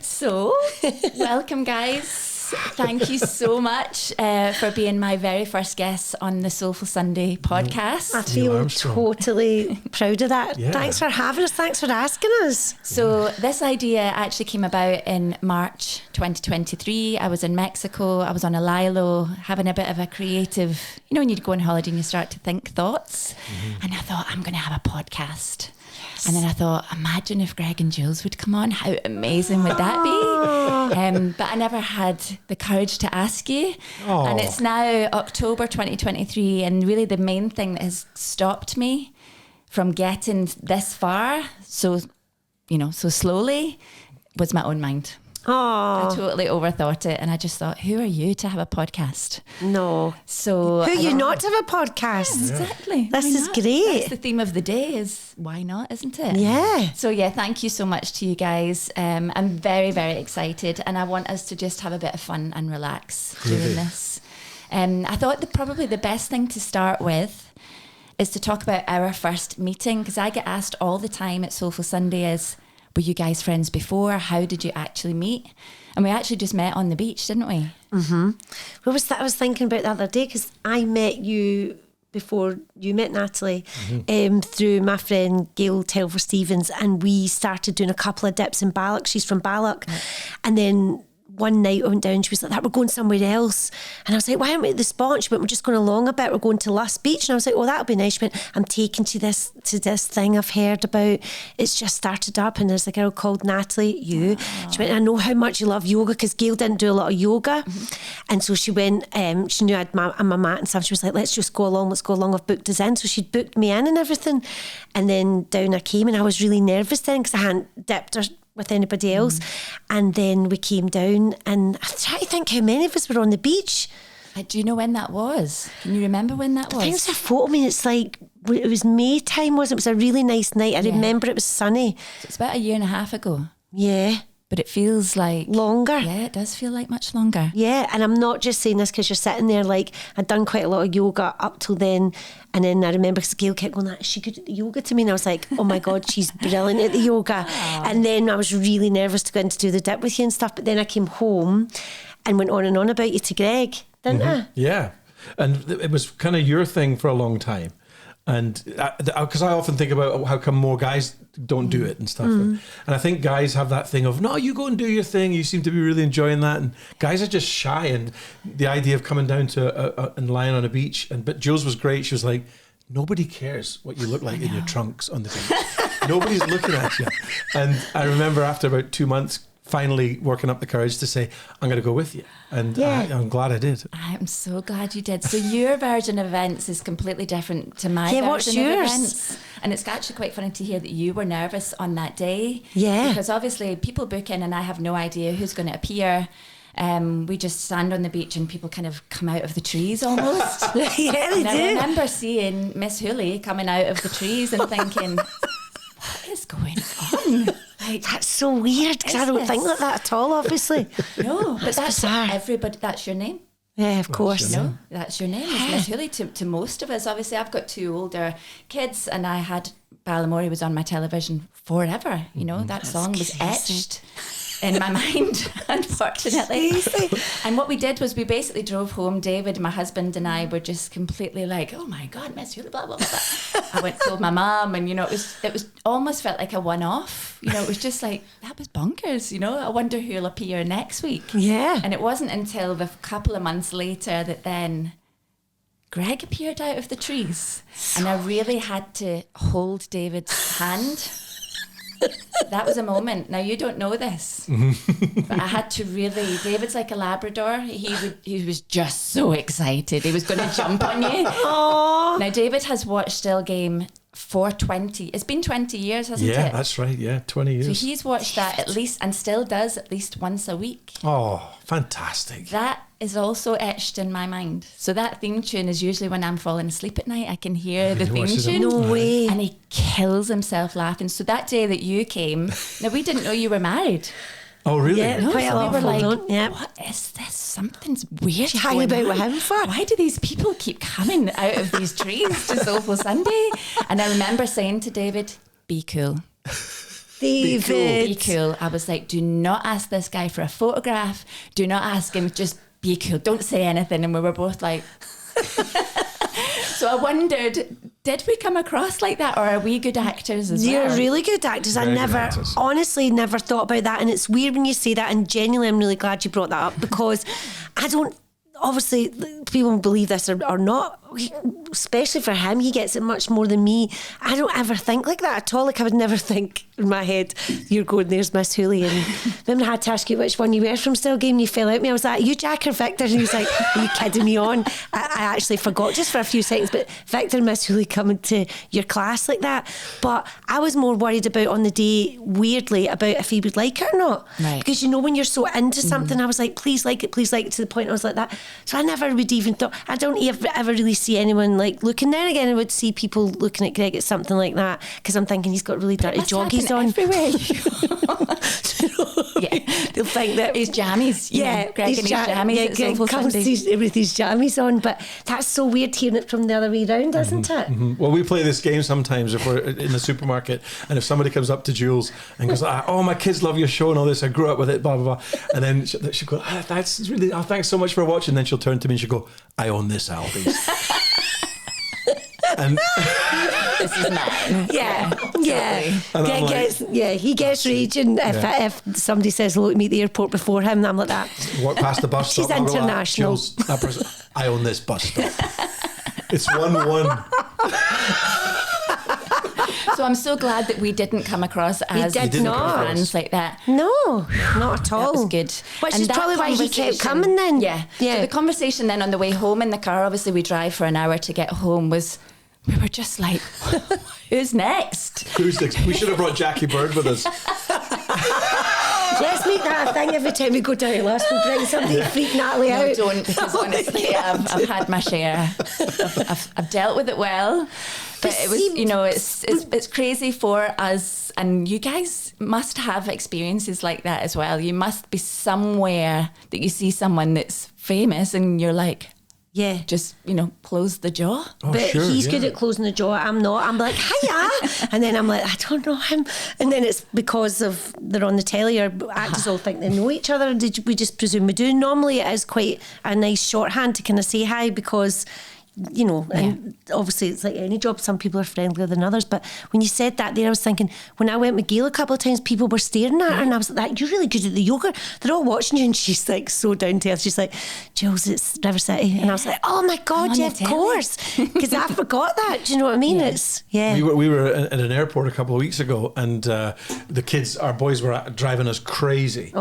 So, welcome guys. Thank you so much for being my very first guest on the Soulful Sunday podcast. I feel totally proud of that. Yeah. Thanks for having us. Thanks for asking us. So this idea actually came about in March 2023. I was in Mexico. I was on a lilo having a bit of a creative, you know, when you go on holiday and you start to think thoughts. And I thought, I'm going to have a podcast. And then I thought, imagine if Greg and Jules would come on. How amazing would that be? But I never had the courage to ask you. Oh. And it's now October 2023. And really the main thing that has stopped me from getting this far, so slowly, was my own mind. I totally overthought it, and I just thought, who are you to have a podcast? No. So who are you not to have a podcast? Exactly. This is great. That's the theme of the day, is why not, isn't it? Yeah. So yeah, thank you so much to you guys. I'm very, very excited, and I want us to just have a bit of fun and relax doing this. I thought probably the best thing to start with is to talk about our first meeting, because I get asked all the time at Soulful Sunday is, were you guys friends before? How did you actually meet? And we actually just met on the beach, didn't we? Mm-hmm. What was that I was thinking about the other day? Because I met you before you met Natalie through my friend Gail Telfer-Stevens, and we started doing a couple of dips in Ballock. She's from Ballock. Yeah. And then one night I went down, she was like, we're going somewhere else. And I was like, why aren't we at the spot? And she went, we're just going along a bit, we're going to Luss Beach. And I was like, oh, that'll be nice. She went, I'm taking to this thing I've heard about. It's just started up, and there's a girl called Natalie, you. She went, I know how much you love yoga, because Gail didn't do a lot of yoga. And so she went, she knew I'm a mat and stuff. She was like, let's go along. I've booked us in. So she'd booked me in and everything. And then down I came, and I was really nervous then because I hadn't dipped or with anybody else. And then we came down, and I try to think how many of us were on the beach. Do you know when that was? Can you remember when that was? I think it's a photo. I mean, it's like, it was May time, wasn't it? It was a really nice night. I remember it was sunny. So it's about a year and a half ago. Yeah. But it feels like... longer. Yeah, it does feel like much longer. Yeah, and I'm not just saying this because you're sitting there, like, I'd done quite a lot of yoga up till then, and then I remember because Gail kept going, is she good at the yoga to me? And I was like, oh my God, she's brilliant at the yoga. And then I was really nervous to go in to do the dip with you and stuff, but then I came home and went on and on about you to Greg, didn't I? Yeah, and it was kind of your thing for a long time. And because I often think about how come more guys don't do it and stuff. And I think guys have that thing of, no, you go and do your thing. You seem to be really enjoying that. And guys are just shy. And the idea of coming down to and lying on a beach. But Jules was great. She was like, nobody cares what you look like in your trunks on the beach. Nobody's looking at you. And I remember after about 2 months, finally working up the courage to say, I'm going to go with you. And I'm glad I did. I'm so glad you did. So your version of events is completely different to my version what's of yours? Events. And it's actually quite funny to hear that you were nervous on that day. Yeah. Because obviously people book in and I have no idea who's going to appear. We just stand on the beach and people kind of come out of the trees almost. Yeah, they and do. I remember seeing Miss Hooley coming out of the trees and thinking, what is going on? Like, that's so weird because I don't think like that at all, obviously. No, but that's bizarre. Everybody, that's your name. Yeah, of course. No, that's your name, is Miss Hooley to most of us. Obviously, I've got 2 older kids, and I had Ballamore was on my television forever. You know, that song was etched in my mind, unfortunately. And what we did was we basically drove home. David, my husband, and I were just completely like, oh my God, Miss Hooley, blah, blah, blah. I went and told my mum, and, you know, it was almost felt like a one-off. You know, it was just like, that was bonkers, you know. I wonder who'll appear next week. Yeah. And it wasn't until a couple of months later that then Greg appeared out of the trees. And I really had to hold David's hand. That was a moment. Now, you don't know this, but I had to really... David's like a Labrador. He was just so excited. He was going to jump on you. Aww. Now, David has watched Still Game for 20... It's been 20 years, hasn't it? Yeah, that's right. Yeah, 20 years. So he's watched that at least, and still does at least once a week. Oh, fantastic. That is also etched in my mind. So that theme tune is usually when I'm falling asleep at night. I can hear the theme tune. No way. And he kills himself laughing. So that day that you came, now we didn't know you were married. Oh, really? Yeah, No, quite a so lot we were of people like, don't. Yeah. what is this? Something's weird. You hang going about on. with him for? Why do these people keep coming out of these trees to Soulful Sunday? And I remember saying to David, be cool. David. Be cool. I was like, do not ask this guy for a photograph. Do not ask him. Just be cool. Don't say anything. And we were both like... So I wondered, did we come across like that, or are we good actors as You're well? really good actors. Very I honestly never thought about that. And it's weird when you say that. And genuinely, I'm really glad you brought that up, because I don't, obviously, people believe this or not. Especially for him, he gets it much more than me. I don't ever think like that at all. Like, I would never think in my head, you're going, there's Miss Hooley. And then I had to ask you which one you were from Still Game, and you fell out me. I was like, are you Jack or Victor? And he was like, are you kidding me on? I actually forgot just for a few seconds, but Victor and Miss Hooley coming to your class like that. But I was more worried about on the day, weirdly, about if he would like it or not. Right. Because you know, when you're so into something, I was like, please like it, to the point I was like that. So I never would even thought, I don't ever really see anyone like looking. Then again, I would see people looking at Greg at something like that, because I'm thinking he's got really dirty joggies on. Everywhere. Yeah, they'll think that his jammies. Greg and his jammies. Yeah, Greg comes with his jammies on. But that's so weird hearing it from the other way around, isn't it? Mm-hmm. Well, we play this game sometimes if we're in the supermarket, and if somebody comes up to Jules and goes, "Oh, my kids love your show and all this. I grew up with it." Blah blah blah, and then she'll go, "That's really. Oh, thanks so much for watching." And then she'll turn to me and she'll go, "I own this, Albies." And This is mine. Yeah. He gets raging if somebody says, "Look, meet the airport before him." And I'm like that. Walk past the bus stop. She's international. Jules, that person, I own this bus stop. It's 1-1. So I'm so glad that we didn't come across as fans like that. No, not at all. That was good. Which And is that probably why he kept coming then. Yeah. So the conversation then on the way home in the car, obviously we drive for an hour to get home, was we were just like, who's next? Who's next? We should have brought Jackie Bird with us. Let's make that a thing every time we go down to Last and bring somebody freak Natalie out. No, don't, because honestly, I've had my share. I've dealt with it well. But it was, it's crazy for us, and you guys must have experiences like that as well. You must be somewhere that you see someone that's famous and you're like, yeah, just, close the jaw. Oh, but sure, he's good at closing the jaw. I'm not. I'm like, hiya. And then I'm like, I don't know him. And then it's because of they're on the telly, or actors all think they know each other. We just presume we do. Normally it is quite a nice shorthand to kind of say hi, because... and obviously it's like any job, some people are friendlier than others, but when you said that there, I was thinking, when I went with Gail a couple of times, people were staring at her, and I was like, you're really good at the yoga, they're all watching you. And she's like so down to earth, she's like, Jules, it's River City. And I was like, oh my God, yeah, of course, because I forgot that. Do you know what I mean? We were at an airport a couple of weeks ago, and our boys were driving us crazy.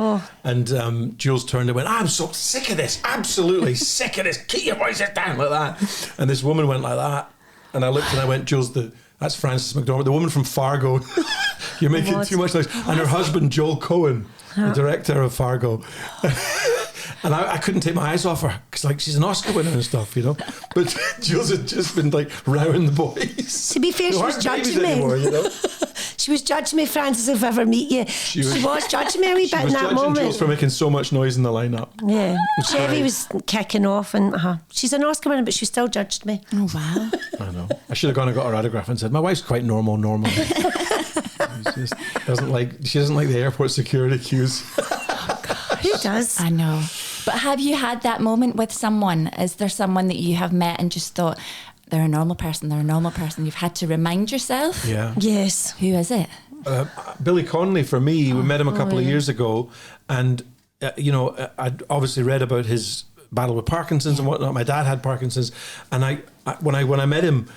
And Jules turned and went, I'm so sick of this, absolutely sick of this, keep your voices down, like that. And this woman went like that, and I looked and I went, Jules, that's Frances McDormand, the woman from Fargo. You're making too much noise. And her husband, Joel Cohen, the director of Fargo. And I couldn't take my eyes off her, because she's an Oscar winner and stuff, But Jules had just been rowing the boys. To be fair, she was judging me. Anymore, She was judging me, Frances, if I ever meet you. She was judging me a wee bit in that moment. She was judging Jules for making so much noise in the lineup. Yeah. Chevy was kicking off, and she's an Oscar winner, but she still judged me. Oh, wow. I know. I should have gone and got her autograph and said, my wife's quite normal. She doesn't like the airport security queues. Oh, gosh. Who does? I know. But have you had that moment with someone? Is there someone that you have met and just thought, they're a normal person, you've had to remind yourself? Yeah. Yes. Who is it? Billy Connolly, for me. We met him a couple of years ago, and I'd obviously read about his battle with Parkinson's and whatnot. My dad had Parkinson's, and when I met him,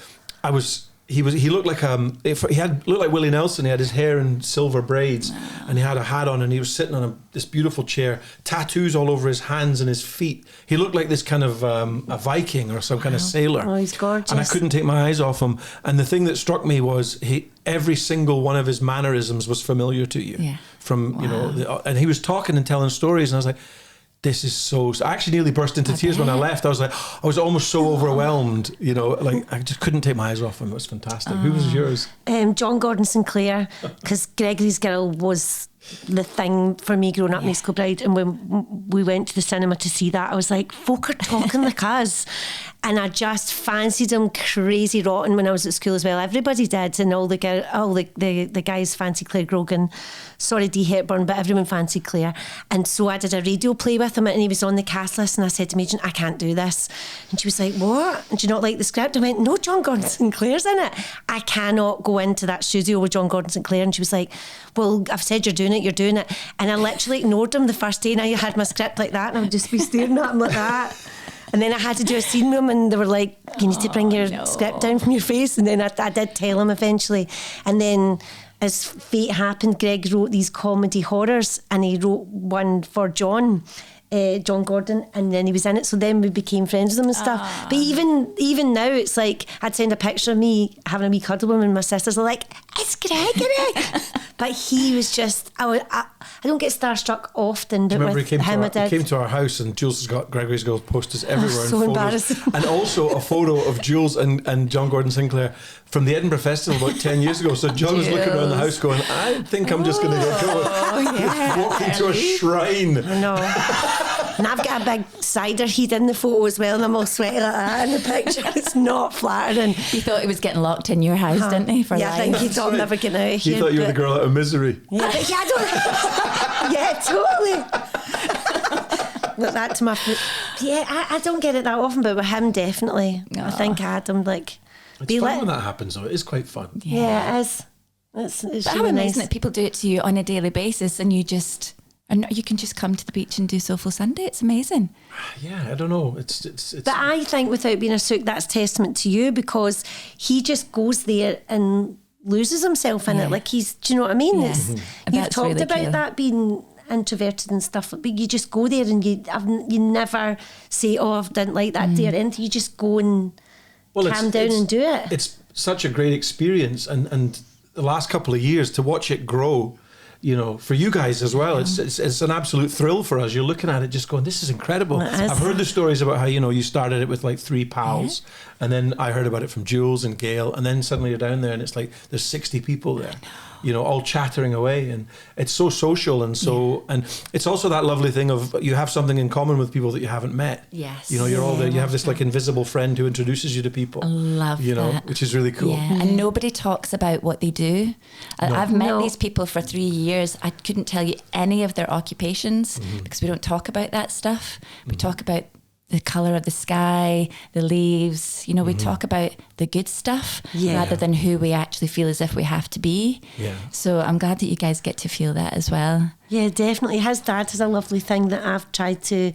he looked like looked like Willie Nelson. He had his hair in silver braids, and he had a hat on, and he was sitting on this beautiful chair, tattoos all over his hands and his feet. He looked like this kind of a Viking or some kind of sailor. Oh, he's gorgeous. And I couldn't take my eyes off him. And the thing that struck me was every single one of his mannerisms was familiar to you. Yeah. And he was talking and telling stories, and I was like, this is so... I actually nearly burst into tears when I left. I was almost so overwhelmed, I just couldn't take my eyes off him. It was fantastic. Who was yours? John Gordon Sinclair, because Gregory's girl was the thing for me growing up, Musical Bride. And when we went to the cinema to see that, I was like, folk are talking like us. And I just fancied him crazy rotten when I was at school as well. Everybody did, and all the guys fancied Claire Grogan. Sorry, Dee Hepburn, but everyone fancied Claire. And so I did a radio play with him, and he was on the cast list, and I said to Major, I can't do this. And she was like, what? And do you not like the script? I went, no, John Gordon Sinclair's in it. I cannot go into that studio with John Gordon Sinclair. And she was like, well, I've said you're doing it. And I literally ignored him the first day, and I had my script like that, and I would just be staring at him like that. And then I had to do a scene with him, and they were like, you need to bring your script down from your face. And then I did tell him eventually. And then, as fate happened, Greg wrote these comedy horrors, and he wrote one for John Gordon, and then he was in it. So then we became friends with him and stuff. But even now, it's like I'd send a picture of me having a wee cuddle with him, and my sisters are like, it's Gregory. But he was just, I don't get starstruck often, but with him I did. He came to our house, and Jules has got Gregory's Girls posters everywhere. So and embarrassing. And also a photo of Jules and John Gordon Sinclair from the Edinburgh Festival about 10 years ago. So John was looking around the house going, I think I'm just going to get going. Walking to a shrine. I know. And I've got a big cider heat in the photo as well, and I'm all sweaty like that in the picture. It's not flattering. He thought he was getting locked in your house, didn't he? For life. I think he thought I'm never getting out of here. He thought you were the girl out of Misery. Yeah, but yeah, totally. Look, that to my I don't get it that often, but with him definitely. I think I had him like. It's fun when that happens, though. It is quite fun. Yeah, it is. It's but really how amazing nice that people do it to you on a daily basis, and you can just come to the beach and do Soulful Sunday. It's amazing. Yeah, I don't know. It's. But I think without being a sook, that's testament to you, because he just goes there and loses himself in it. Like do you know what I mean? Yeah. You've talked really about cool. that being introverted and stuff, but you just go there and you never say, I didn't like that day or anything. You just go and calm down and do it. It's such a great experience, and the last couple of years to watch it grow, for you guys as well, it's an absolute thrill for us. You're looking at it just going, this is incredible. I've heard the stories about how, you started it with like 3 pals, and then I heard about it from Jules and Gail, and then suddenly you're down there and it's like there's 60 people there, all chattering away, and it's so social, and and it's also that lovely thing of you have something in common with people that you haven't met. Yes. You're all there. You have this like invisible friend who introduces you to people. I love that. Which is really cool. Yeah, and nobody talks about what they do. I've met these people for 3 years. I couldn't tell you any of their occupations because we don't talk about that stuff. We talk about the colour of the sky, the leaves, we talk about the good stuff rather than who we actually feel as if we have to be. Yeah. So I'm glad that you guys get to feel that as well. Yeah, definitely. His dad has a lovely thing that I've tried to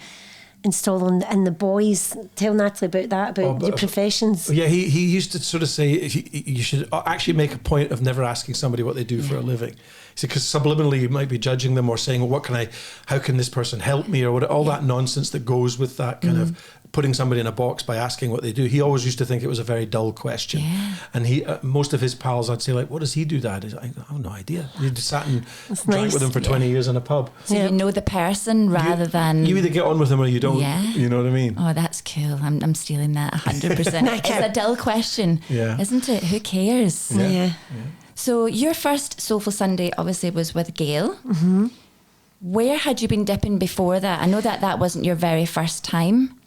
install in the boys. Tell Natalie about that, about your professions. Yeah, he used to sort of say you should actually make a point of never asking somebody what they do for a living. He said, because subliminally you might be judging them or saying, well, how can this person help me, or all that nonsense that goes with that kind of putting somebody in a box by asking what they do. He always used to think it was a very dull question. Yeah. And he most of his pals, I'd say, like, what does he do, Dad? I have no idea. He just sat and drank with him for 20 years in a pub. So you know the person rather than... You either get on with them or you don't. Yeah. You know what I mean? Oh, that's cool. I'm stealing that 100%. It's a dull question, isn't it? Who cares? Yeah. So your first Soulful Sunday obviously was with Gail. Mm-hmm. Where had you been dipping before that? I know that wasn't your very first time.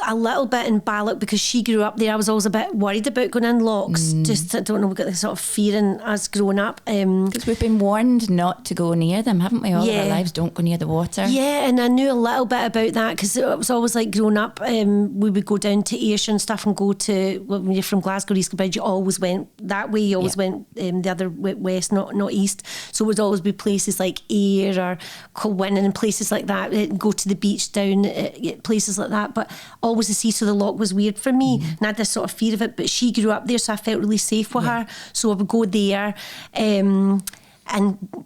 A little bit in Ballock because she grew up there. I was always a bit worried about going in locks. Just, I don't know, we've got this sort of fear in us growing up. Because we've been warned not to go near them, haven't we? All of our lives, don't go near the water. Yeah, and I knew a little bit about that because it was always like growing up, we would go down to Ayrshire and stuff and go to, when you're from Glasgow, East Kilbride, you always went that way. You always went the other west, not east. So it would always be places like Ayr or Colwynnon and places like that. Go to the beach down, places like that. But always the sea, so the lock was weird for me, and I had this sort of fear of it, but she grew up there, so I felt really safe with her, so I would go there, and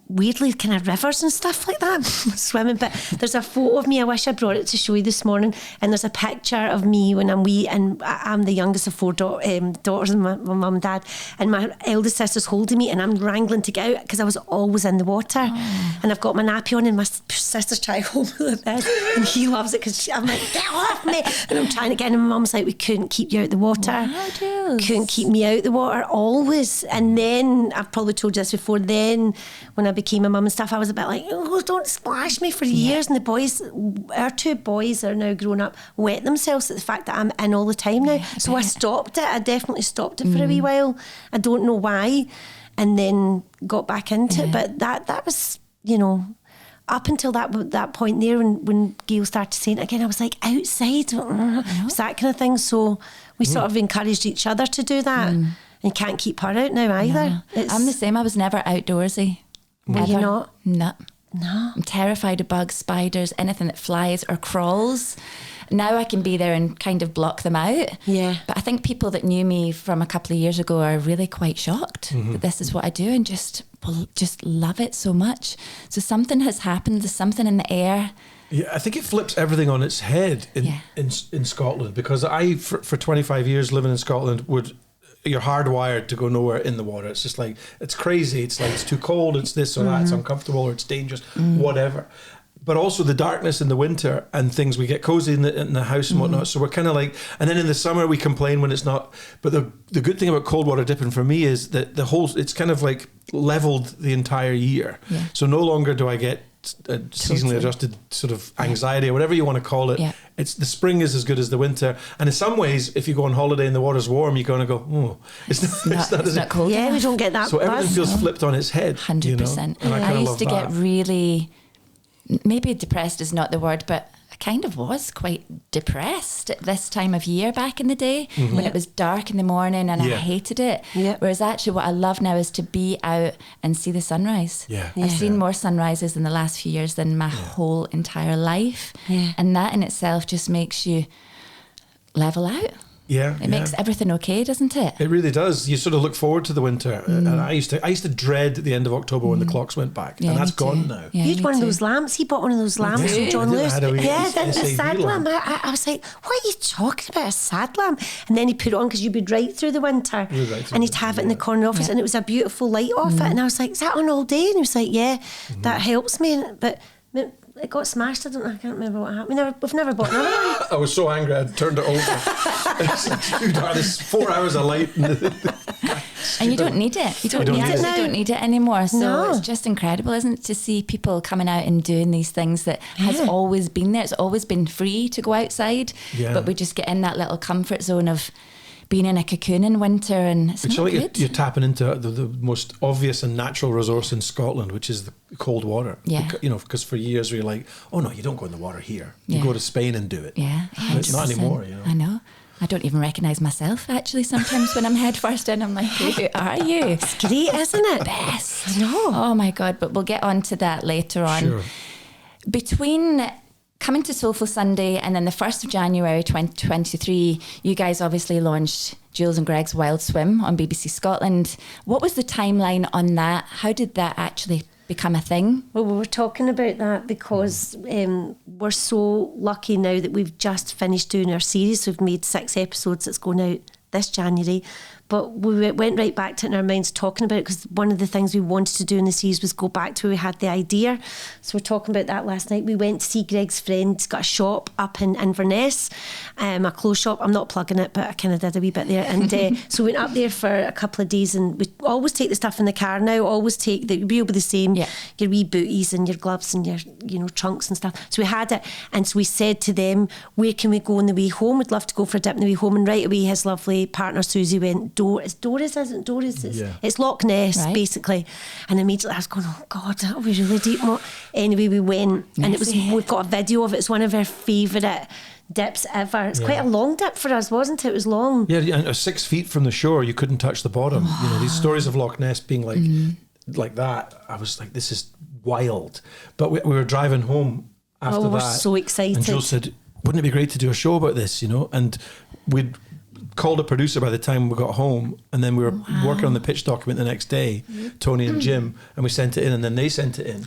weirdly kind of rivers and stuff like that, swimming. But there's a photo of me, I wish I brought it to show you this morning, and there's a picture of me when I'm wee, and I'm the youngest of 4 daughters, and my mum and dad, and my eldest sister's holding me, and I'm wrangling to get out because I was always in the water. And I've got my nappy on, and my sister's trying to hold me like this, and he loves it because I'm like, get off me, and I'm trying to get in, and my mum's like, we couldn't keep you out the water. Couldn't keep me out the water always. And then, I've probably told you this before, then then when I became a mum and stuff, I was a bit like, oh, don't splash me for years. And the boys, our 2 boys are now grown up, wet themselves at the fact that I'm in all the time now. So I stopped it. I definitely stopped it for a wee while. I don't know why. And then got back into it. But that was, you know, up until that point there, when Gail started saying it again, I was like, outside, it's that kind of thing. So we sort of encouraged each other to do that. And you can't keep her out now either. I'm the same. I was never outdoorsy. Were you not? No. No. I'm terrified of bugs, spiders, anything that flies or crawls. Now I can be there and kind of block them out. Yeah. But I think people that knew me from a couple of years ago are really quite shocked that this is what I do, and just love it so much. So something has happened. There's something in the air. Yeah, I think it flips everything on its head in Scotland, because I, for 25 years living in Scotland, you're hardwired to go nowhere in the water. It's just like, it's crazy. It's like, it's too cold, it's this or that, it's uncomfortable or it's dangerous, whatever. But also the darkness in the winter and things, we get cozy in the house and whatnot. So we're kind of like, and then in the summer we complain when it's not. But the good thing about cold water dipping for me is that it's kind of like leveled the entire year. Yeah. So no longer do I get a seasonally adjusted sort of anxiety or whatever you want to call it. Yeah. It's the spring is as good as the winter. And in some ways, if you go on holiday and the water's warm, you're going to go, oh, it's not cold. Yeah, we don't get that. So everything feels flipped on its head. 100%. You know? And I used to get really, maybe depressed is not the word, but I kind of was quite depressed at this time of year back in the day when it was dark in the morning and I hated it. Yeah. Whereas actually what I love now is to be out and see the sunrise. Yeah. I've seen more sunrises in the last few years than my whole entire life. Yeah. And that in itself just makes you level out. Yeah, it makes everything okay, doesn't it? It really does. You sort of look forward to the winter, and I used to dread the end of October when the clocks went back, and that's gone now. Yeah, you had one of those lamps. He bought one of those lamps from John Lewis. The sad lamp. I was like, "What are you talking about? A sad lamp?" And then he put it on because you'd be right through the winter, and he'd have it in the corner office, and it was a beautiful light off it. And I was like, "Is that on all day?" And he was like, "Yeah, that helps me." But it got smashed. I can't remember what happened. We've never bought another one. I was so angry I turned it over. It's 4 hours of light. And you don't need it. You don't need it anymore. So it's just incredible, isn't it, to see people coming out and doing these things that has always been there. It's always been free to go outside, but we just get in that little comfort zone of being in a cocoon in winter, and it's not good. You're tapping into the most obvious and natural resource in Scotland, which is the cold water. Yeah. Because for years we were like, oh no, you don't go in the water here. You go to Spain and do it. Yeah. It's not anymore, you know. I know. I don't even recognise myself actually sometimes when I'm head first in. I'm like, who are you? It's great, isn't it? Best. I know. Oh my God, but we'll get on to that later on. Sure. Between coming to Soulful Sunday and then the 1st of January 2023, you guys obviously launched Jules and Greg's Wild Swim on BBC Scotland. What was the timeline on that? How did that actually become a thing? Well, we were talking about that because we're so lucky now that we've just finished doing our series. We've made 6 episodes that's going out this January. But we went right back to it in our minds talking about it, because one of the things we wanted to do in the series was go back to where we had the idea. So we're talking about that last night. We went to see Greg's friend. He's got a shop up in Inverness, a clothes shop. I'm not plugging it, but I kind of did a wee bit there. And so we went up there for a couple of days, and we always take the stuff in the car now. Always take the, we'll be the same. Yeah. Your wee booties and your gloves and your trunks and stuff. So we had it, and so we said to them, where can we go on the way home? We'd love to go for a dip on the way home. And right away, his lovely partner Susie went, it's Doris, isn't Doris? It's Loch Ness, basically. And immediately I was going, oh God, that was really deep. Anyway, we went, and we've got a video of it. It's one of our favourite dips ever. It's quite a long dip for us, wasn't it? It was long. Yeah, and 6 feet from the shore, you couldn't touch the bottom. You know, these stories of Loch Ness being like that, I was like, this is wild. But we were driving home after that. We're so excited. And Jules said, wouldn't it be great to do a show about this, you know? And we'd called a producer by the time we got home, and then we were working on the pitch document the next day, Tony and Jim, and we sent it in, and then they sent it in.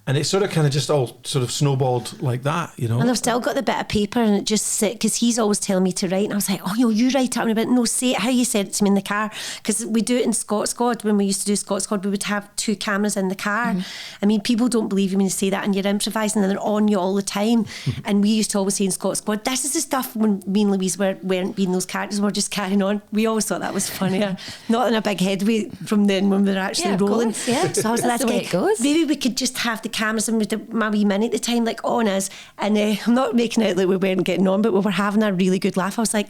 And it sort of kind of just all sort of snowballed like that, you know. And I've still got the bit of paper and it just sit, because he's always telling me to write. And I was like, oh, you write it. And I went, no, say it how you said it to me in the car. Because we do it in Scots God. When we used to do Scots God, we would have 2 cameras in the car. I mean, people don't believe you when you say that, and you're improvising and they're on you all the time. And we used to always say in Scots God, this is the stuff when me and Louise weren't being those characters, we're just carrying on. We always thought that was funnier. Not in a big headway from then when we were actually rolling. Course, yeah. So I was like, the way it goes. Maybe we could just have the cameras and with my wee Minnie at the time, like on us. And I'm not making out like we weren't getting on, but we were having a really good laugh. I was like,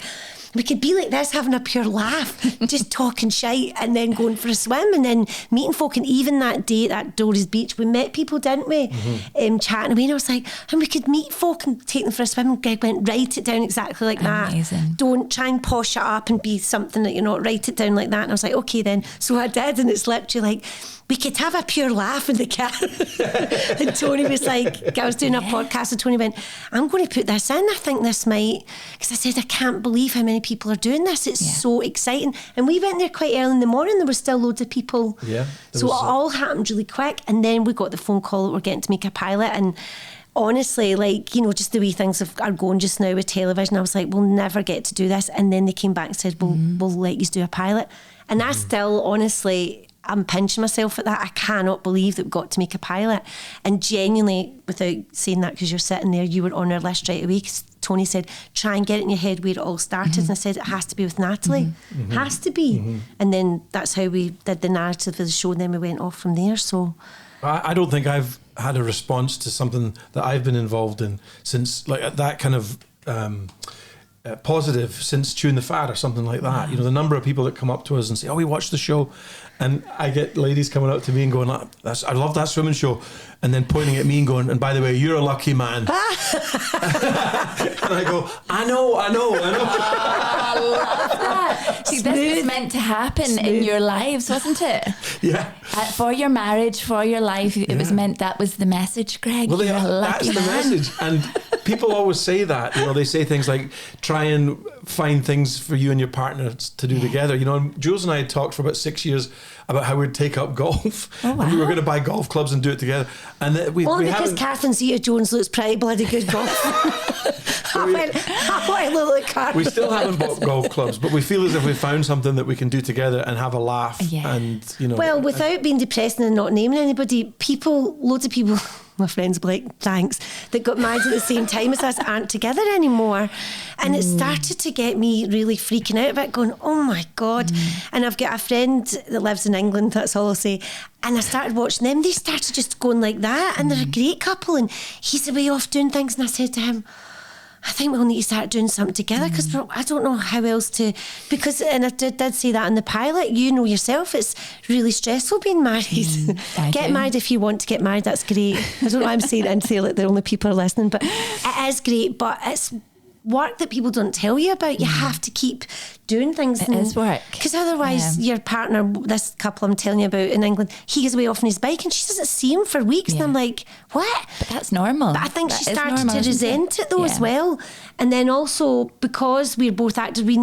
we could be like this, having a pure laugh, just talking shite and then going for a swim and then meeting folk. And even that day at that Dory's Beach, we met people, didn't we? Chatting away. And I was like, and we could meet folk and take them for a swim. And Greg went, write it down exactly like Amazing. that. Don't try and posh it up and be something that you're not. Write it down like that. And I was like, okay then. So I did, and it's literally like, we could have a pure laugh in the car. And Tony was like, I was doing a podcast and Tony went, I'm going to put this in. I think this might, because I said, I can't believe how many people are doing this. It's so exciting. And we went there quite early in the morning. There were still loads of people. Yeah. So it all happened really quick. And then we got the phone call that we're getting to make a pilot. And honestly, like, you know, just the way things are going just now with television, I was like, we'll never get to do this. And then they came back and said, we'll let you do a pilot. And I still, honestly, I'm pinching myself at that. I cannot believe that we got to make a pilot. And genuinely, without saying that because you're sitting there, you were on our list right away, because Tony said, try and get it in your head where it all started. And I said, it has to be with Natalie. Has to be. And then that's how we did the narrative of the show, and then we went off from there. So I don't think I've had a response to something that I've been involved in since, like, that kind of positive, since Chewing the Fat or something like that. You know, the number of people that come up to us and say, oh, we watched the show. And I get ladies coming up to me and going, I love that swimming show. And then pointing at me and going, and by the way, you're a lucky man. And I go, I know. I love that. See, this was meant to happen in your lives, wasn't it? Yeah. For your marriage, for your life, it was meant, that was the message, Greg. Well, you're a lucky that's the man. message. And people always say that, you know, they say things like, try and find things for you and your partner to do together. You know, and Jules and I had talked for about 6 years about how we'd take up golf. Oh, wow. And we were going to buy golf clubs and do it together. And we because haven't. Catherine Zeta-Jones looks pretty bloody good golf. I look like Catherine. We still haven't bought golf clubs, but we feel as if we found something that we can do together and have a laugh. Yeah. And, you know. Well, without being depressing and not naming anybody, loads of people, my friends will be like, thanks, that got married at the same time as us aren't together anymore. And it started to get me really freaking out about going, oh my God. And I've got a friend that lives in England, that's all I'll say. And I started watching them. They started just going like that. And they're a great couple. And he's away off doing things. And I said to him, I think we'll need to start doing something together, because I don't know how else to, because, and I did say that in the pilot, you know yourself, it's really stressful being married. Get married if you want to get married, that's great. I don't know why I'm saying it and say like the only people are listening, but it is great, but it's work that people don't tell you about. You have to keep doing things. It is work. Because otherwise your partner, this couple I'm telling you about in England, he goes away off on his bike and she doesn't see him for weeks. And I'm like, what? But that's normal. But I think that she started to resent it though as well. And then also, because we're both actors, we've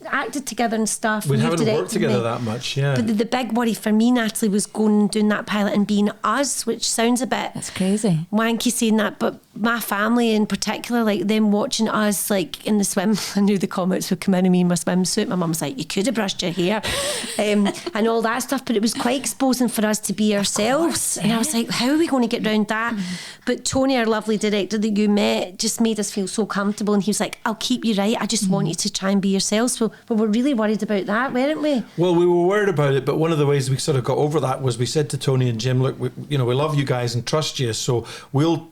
acted together and stuff. We haven't worked together that much, yeah. But the big worry for me, Natalie, was going and doing that pilot and being us, which sounds a bit That's crazy. wanky saying that, but my family in particular, like them watching us like in the swim, I knew the comments would come in on me in my swimsuit. My mum was like, you could have brushed your hair and all that stuff, but it was quite exposing for us to be ourselves. And I was like, how are we going to get around that? But Tony, our lovely director that you met, just made us feel so comfortable, and he was like, I'll keep you right, I just want you to try and be yourselves. So we were really worried about that, weren't we? Well, we were worried about it, but one of the ways we sort of got over that was we said to Tony and Jim, look, we love you guys and trust you, so we'll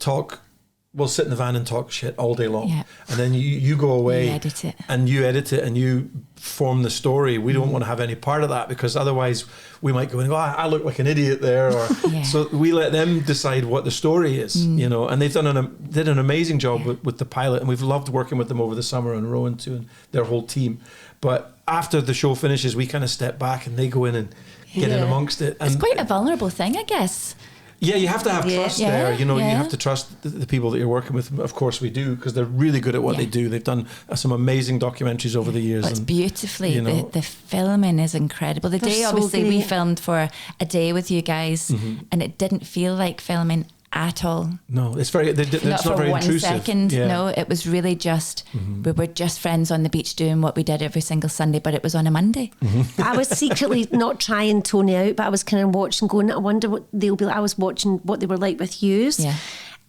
sit in the van and talk shit all day long. Yeah. And then you go away you edit it and you form the story. We don't want to have any part of that, because otherwise we might go and go, I look like an idiot there. Or so we let them decide what the story is, and they've did an amazing job with the pilot, and we've loved working with them over the summer, and Rowan too, and their whole team. But after the show finishes, we kind of step back and they go in and get in amongst it. And it's quite a vulnerable thing, I guess. Yeah, you have to have trust there. You know, you Yeah. have to trust the people that you're working with. Of course we do, because they're really good at what they do. They've done some amazing documentaries over the years. Well, it's beautifully, you know, the filming is incredible. The They're day, so obviously, we great. filmed for a day with you guys, and it didn't feel like filming at all. no, it's very. It's Not not for very 1 intrusive. second. Yeah. No, it was really just, we were just friends on the beach doing what we did every single Sunday, but it was on a Monday. I was secretly not trying Tony out, but I was kind of watching, going, I wonder what they'll be like. I was watching what they were like with yous. Yeah.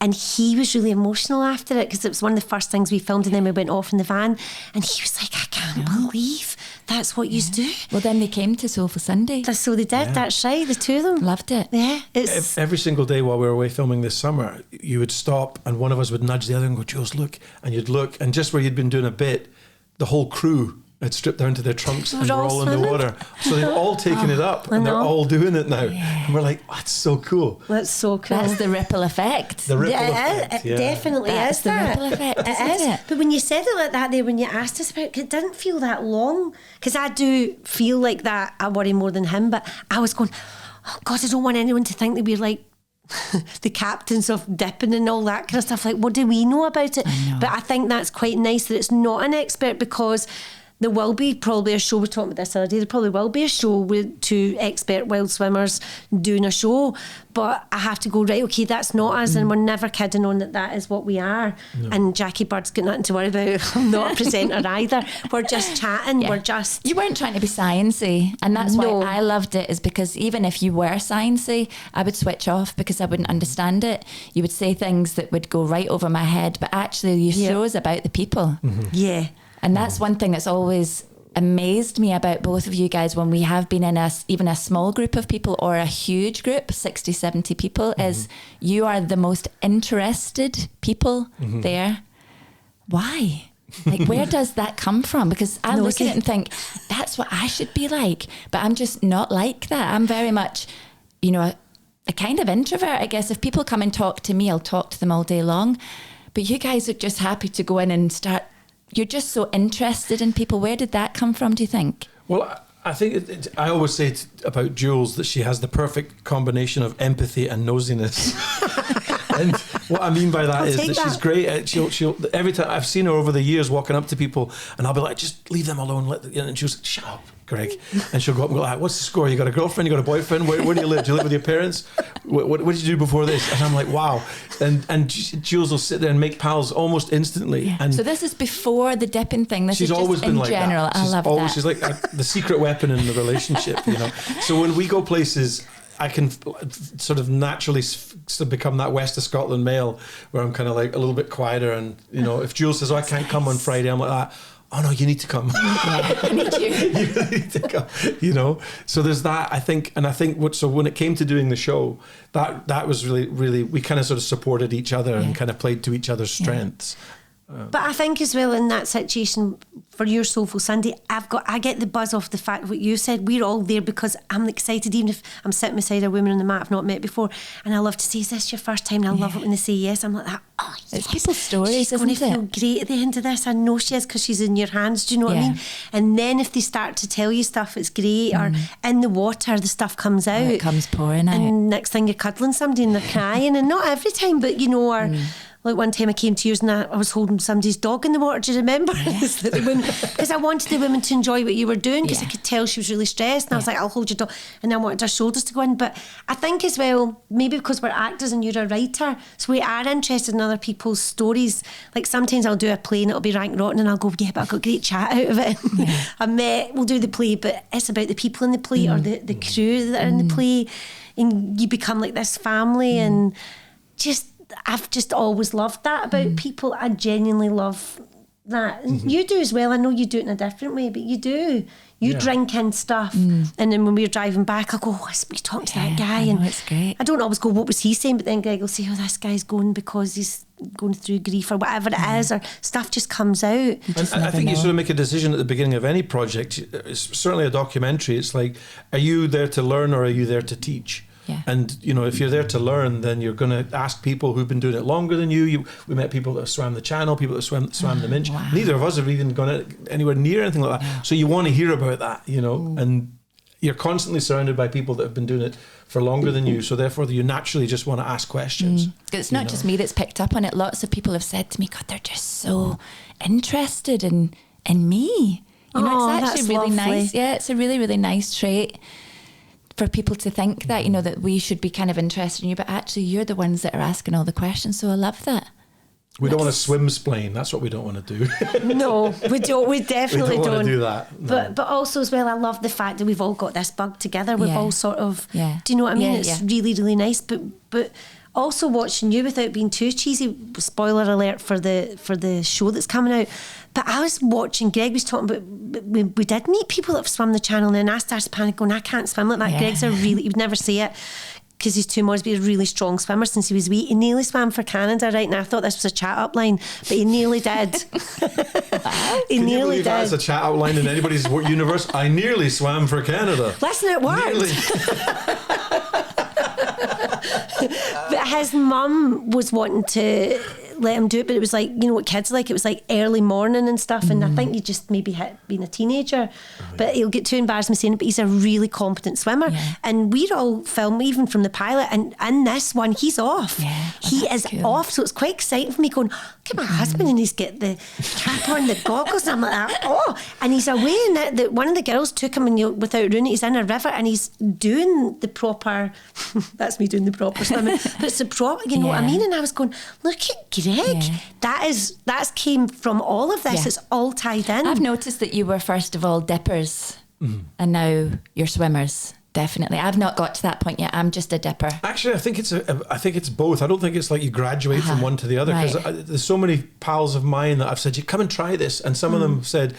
And he was really emotional after it because it was one of the first things we filmed, and then we went off in the van and he was like, I can't believe that's what you do. Well, then they came to Soulful Sunday. So they did, that's right, the two of them. Loved it. Yeah, it's Every single day while we were away filming this summer, you would stop and one of us would nudge the other and go, Jules, look. And you'd look, and just where you'd been doing a bit, the whole crew had stripped down to their trunks and We're they're all all in the swimming. water. So they've all taken it up I and they're know. all doing it now. And we're like, oh, that's so cool. that's so cool. That's the ripple effect. The ripple Yeah, effect. it definitely That's is the that. ripple effect, It isn't is. it? But when you said it like that there, when you asked us about it, it didn't feel that long. Because I do feel like that. I worry more than him. But I was going, oh God, I don't want anyone to think that we're like the captains of dipping and all that kind of stuff. Like, what do we know about it? But I think that's quite nice that it's not an expert, because there will be probably a show, we were talking about this the other day, there probably will be a show with 2 expert wild swimmers doing a show, but I have to go, right, okay, that's not us, and we're never kidding on that is what we are. And Jackie Bird's got nothing to worry about. I'm not a presenter either. We're just chatting, Yeah. we're just... You weren't trying to be sciencey, and that's No. why I loved it, is because even if you were sciencey, I would switch off because I wouldn't understand it. You would say things that would go right over my head, but actually your show is about the people. Yeah. And that's one thing that's always amazed me about both of you guys when we have been in even a small group of people or a huge group, 60, 70 people, is you are the most interested people there. Why? Like, where does that come from? Because I look at it and think, that's what I should be like. But I'm just not like that. I'm very much, you know, a kind of introvert, I guess. If people come and talk to me, I'll talk to them all day long. But you guys are just happy to go in and start. You're just so interested in people. Where did that come from, do you think? Well, I think I always say about Jules that she has the perfect combination of empathy and nosiness. And what I mean by that is that she's great at, she'll every time I've seen her over the years walking up to people, and I'll be like, just leave them alone, and she'll say, shut up, Greg. And she'll go up and go like, what's the score? You got a girlfriend? You got a boyfriend? Where do you live? Do you live with your parents? What did you do before this? And I'm like, wow. And Jules will sit there and make pals almost instantly. Yeah. And so this is before the dipping thing. This she's is just always been in like general. that. I love that. She's like the secret weapon in the relationship, you know. So when we go places, I can sort of naturally sort of become that West of Scotland male, where I'm kind of like a little bit quieter. And you know, if Jules says, "Oh, I can't come on Friday," I'm like that. Oh no, you need to come. I need you. You need to come. You know. So there's that. I think so when it came to doing the show, that was really we kind of sort of supported each other and kind of played to each other's strengths. But I think as well in that situation for your Soulful Sunday, I get the buzz off the fact what you said. We're all there because I'm excited, even if I'm sitting beside a woman on the mat I've not met before, and I love to say, is this your first time? And I love it when they say yes. I'm like that. Oh, yes. It's people's stories, she's going to isn't feel it? great at the end of this. I know she is, because she's in your hands. Do you know what I Yeah. mean? And then if they start to tell you stuff, it's great. Or in the water, the stuff comes out. It comes pouring out. And next thing you're cuddling somebody and they're crying, and not every time, but you know, or like one time I came to yours and I was holding somebody's dog in the water. Do you remember? Because I wanted the women to enjoy what you were doing, because I could tell she was really stressed, and I was like, I'll hold your dog, and I wanted her shoulders to go in. But I think as well, maybe because we're actors and you're a writer, so we are interested in other people's stories. Like sometimes I'll do a play and it'll be rank rotten, and I'll go, yeah, but I got great chat out of it. We'll do the play, but it's about the people in the play, or the crew that are in the play, and you become like this family. And I've just always loved that about people. I genuinely love that. And you do as well. I know you do it in a different way, but you do. You drink in stuff. And then when we're driving back, I'll go, oh, we talked to that guy. I know, and it's great. I don't always go, what was he saying? But then Greg will say, oh, this guy's going because he's going through grief or whatever it is, or stuff just comes out. And I think you sort of make a decision at the beginning of any project. It's certainly a documentary. It's like, are you there to learn or are you there to teach? Yeah. And, you know, if you're there to learn, then you're going to ask people who've been doing it longer than you. We met people that swam the channel, people that swam the Minch. Neither of us have even gone anywhere near anything like that. So you want to hear about that, you know. And, you're constantly surrounded by people that have been doing it for longer than you, so therefore you naturally just want to ask questions. It's not just me that's picked up on it. Lots of people have said to me, God, they're just so interested in me. You know, it's actually really nice. Yeah, it's a really, really nice trait for people to think that, you know, that we should be kind of interested in you, but actually you're the ones that are asking all the questions. So I love that. We don't want to swim-splain. That's what we don't want to do. No, we don't. We definitely don't. don't Want to do that. No. But also as well, I love the fact that we've all got this bug together. We've all sort of. Yeah. Do you know what I mean? Yeah, It's really, really nice. But also watching you without being too cheesy. Spoiler alert for the show that's coming out. But I was watching. Greg was talking about. We did meet people that have swum the channel, and then I started panicking, going, I can't swim like that. Yeah. Greg's you would never say it, because he's too modest, but he's a really strong swimmer since he was wee. He nearly swam for Canada, right? And I thought this was a chat up line, but he nearly did. He Can nearly you believe did. that's a chat out line in anybody's universe? I nearly swam for Canada. Listen, it worked. But his mum was wanting to let him do it, but it was like, you know what kids are like, it was like early morning and stuff, and I think you just maybe hit being a teenager, but he'll get too embarrassed me saying it, but he's a really competent swimmer. And we're all filming even from the pilot, and in this one he's off. He is off, so it's quite exciting for me going, look at my husband, and he's got the cap on, the goggles, and I'm like, oh, and he's away, and one of the girls took him, and without ruining it, he's in a river and he's doing the proper that's me doing the proper swimming, but it's the proper, you know what I mean? And I was going, look at Greg, that's came from all of this. It's all tied in. I've noticed that you were first of all dippers, and now you're swimmers. Definitely. I've not got to that point yet. I'm just a dipper. Actually, I think it's both. I don't think it's like you graduate from one to the other, because there's so many pals of mine that I've said, you come and try this, and some of them said,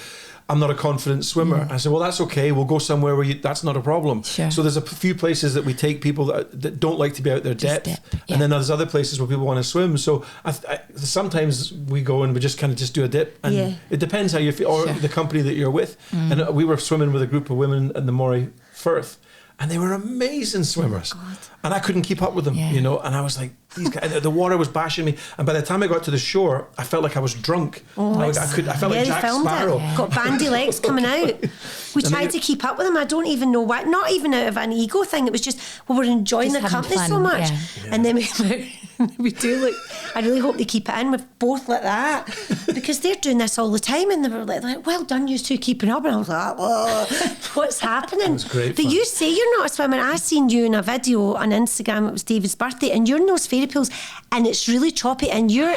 I'm not a confident swimmer. I said, well, that's okay. We'll go somewhere where that's not a problem. Sure. So there's a few places that we take people that don't like to be out there depth. And then there's other places where people want to swim. So sometimes we go and we just kind of just do a dip. And it depends how you feel, or the company that you're with. And we were swimming with a group of women in the Moray Firth, and they were amazing swimmers. And I couldn't keep up with them, you know. And I was like, these guys, the water was bashing me. And by the time I got to the shore, I felt like I was drunk. I felt like Jack Sparrow. Got bandy legs coming out. We tried to keep up with them. I don't even know why. Not even out of an ego thing. It was just, we were enjoying Just the company fun, so much. And then we do look, I really hope they keep it in with both like that, because they're doing this all the time, and they were like, well done, you two keeping up. And I was like, whoa, what's happening? It was great But fun. you say you're not a swimmer. I seen you in a video on Instagram. It was David's birthday, and you're in those fairy pools, and it's really choppy, and you're